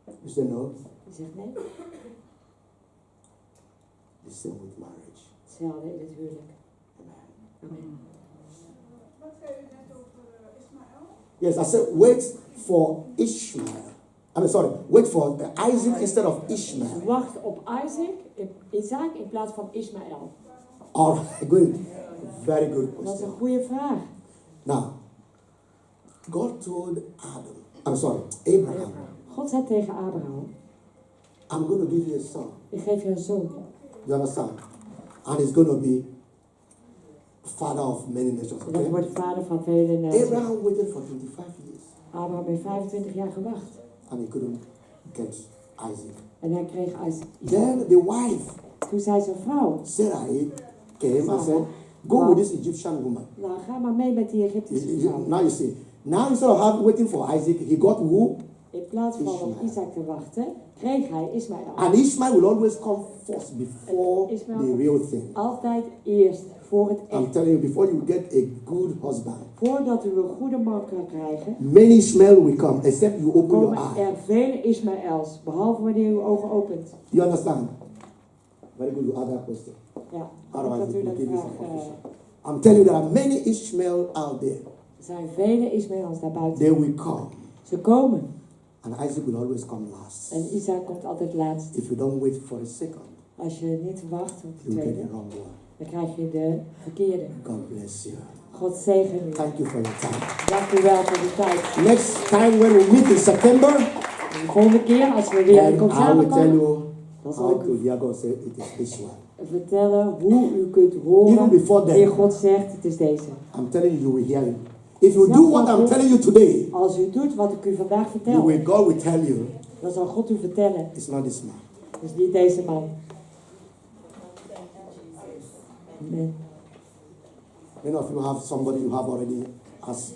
het.
You say no.
Je zegt nee.
The same with marriage.
Hetzelfde in het huwelijk.
Amen.
Amen.
Wat zei u net over Ismaël?
Yes, I said wait for Ishmael. Wait for Isaac instead of Ishmael.
Wacht op Isaac in plaats van Ismaël.
All right, good. Very good
Dat is een
question.
goede vraag.
Now, God told Abraham,
God zei tegen Abraham,
I'm going to give you a son.
ik geef je een zoon.
You understand? And he's going to be father of many nations.
En dat
Okay?
wordt vader van vele naties.
Abraham waited for 25 years
Abraham heeft 25 jaar gewacht.
and he couldn't get Isaac.
En hij kreeg Isaac.
Then the wife,
Toen zei zijn vrouw,
Sarai, came and said, go with this Egyptian woman.
nou ga maar mee met die Egyptische vrouw.
Now you see, now instead of waiting for Isaac, he got who?
In plaats van op
Ismaël.
Isaac te wachten, kreeg hij Ismaël.
And Ishmael will always come first before
Ishmael.
the real thing.
Altijd eerst voor het
I'm
echt.
telling you, before you get a good husband,
Voordat u een goede man kan krijgen,
many Ishmael will come, except you open your
komen
eye.
er vele Ismaëls. Behalve wanneer u uw ogen opent.
You understand? Very good, you ask that question.
Ja,
Otherwise,
dat
it
u
will
dat
give you
vraagt.
some confusion. I'm telling you, there are many Ishmael out there.
Er zijn vele Ismaëls daarbuiten.
They will come.
Ze komen.
And Isaac will always come last.
En Isaac komt altijd laatst.
If you don't wait for a second,
Als je niet wacht op de
you get
tweede,
the wrong one.
dan krijg je de verkeerde.
God bless you.
God zegen u.
Thank you for your time.
Dank u wel voor de tijd.
Next time when we meet in September,
En de volgende keer als we weer
then I will tell
samenkomen,
you
dan zal
how
ik
to
u
hear God say it is this one.
vertellen hoe u kunt
Even
horen
before
wanneer
then,
God zegt het is deze.
I'm telling you, you will hear it. If you do what I'm telling you today,
Als u doet wat ik u vandaag
you
vertel,
will, God will tell you,
dan zal God u vertellen,
it's not this man.
het is niet deze man. Amen.
Many of you have somebody you have already as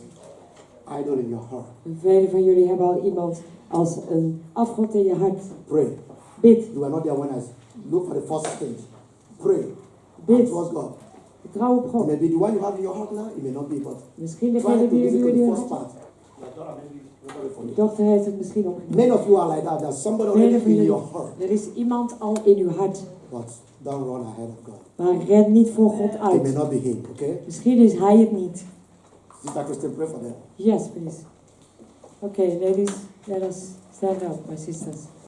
idol in your heart.
En velen van jullie hebben al iemand als een afgod in je hart.
Pray.
Bid,
You were not there when I look for the first stage. Pray.
bid,
Trust God.
vertrouw op
It
God.
may be the one you have in your heart now, it may not be, but
Misschien
try
degene
to
die
listen to
jullie
the
in
first
hart.
part.
Je dochter heeft het misschien opgenomen.
Many of you are like that. There's somebody already
Velen van
in
jullie,
your heart,
er is iemand al in uw hart.
but don't run ahead of God.
Maar ren niet voor God
It may
uit.
not be him, okay?
Misschien is hij het niet.
Sister Christian, pray for them.
Yes, please. Okay, ladies, let us stand up, my sisters.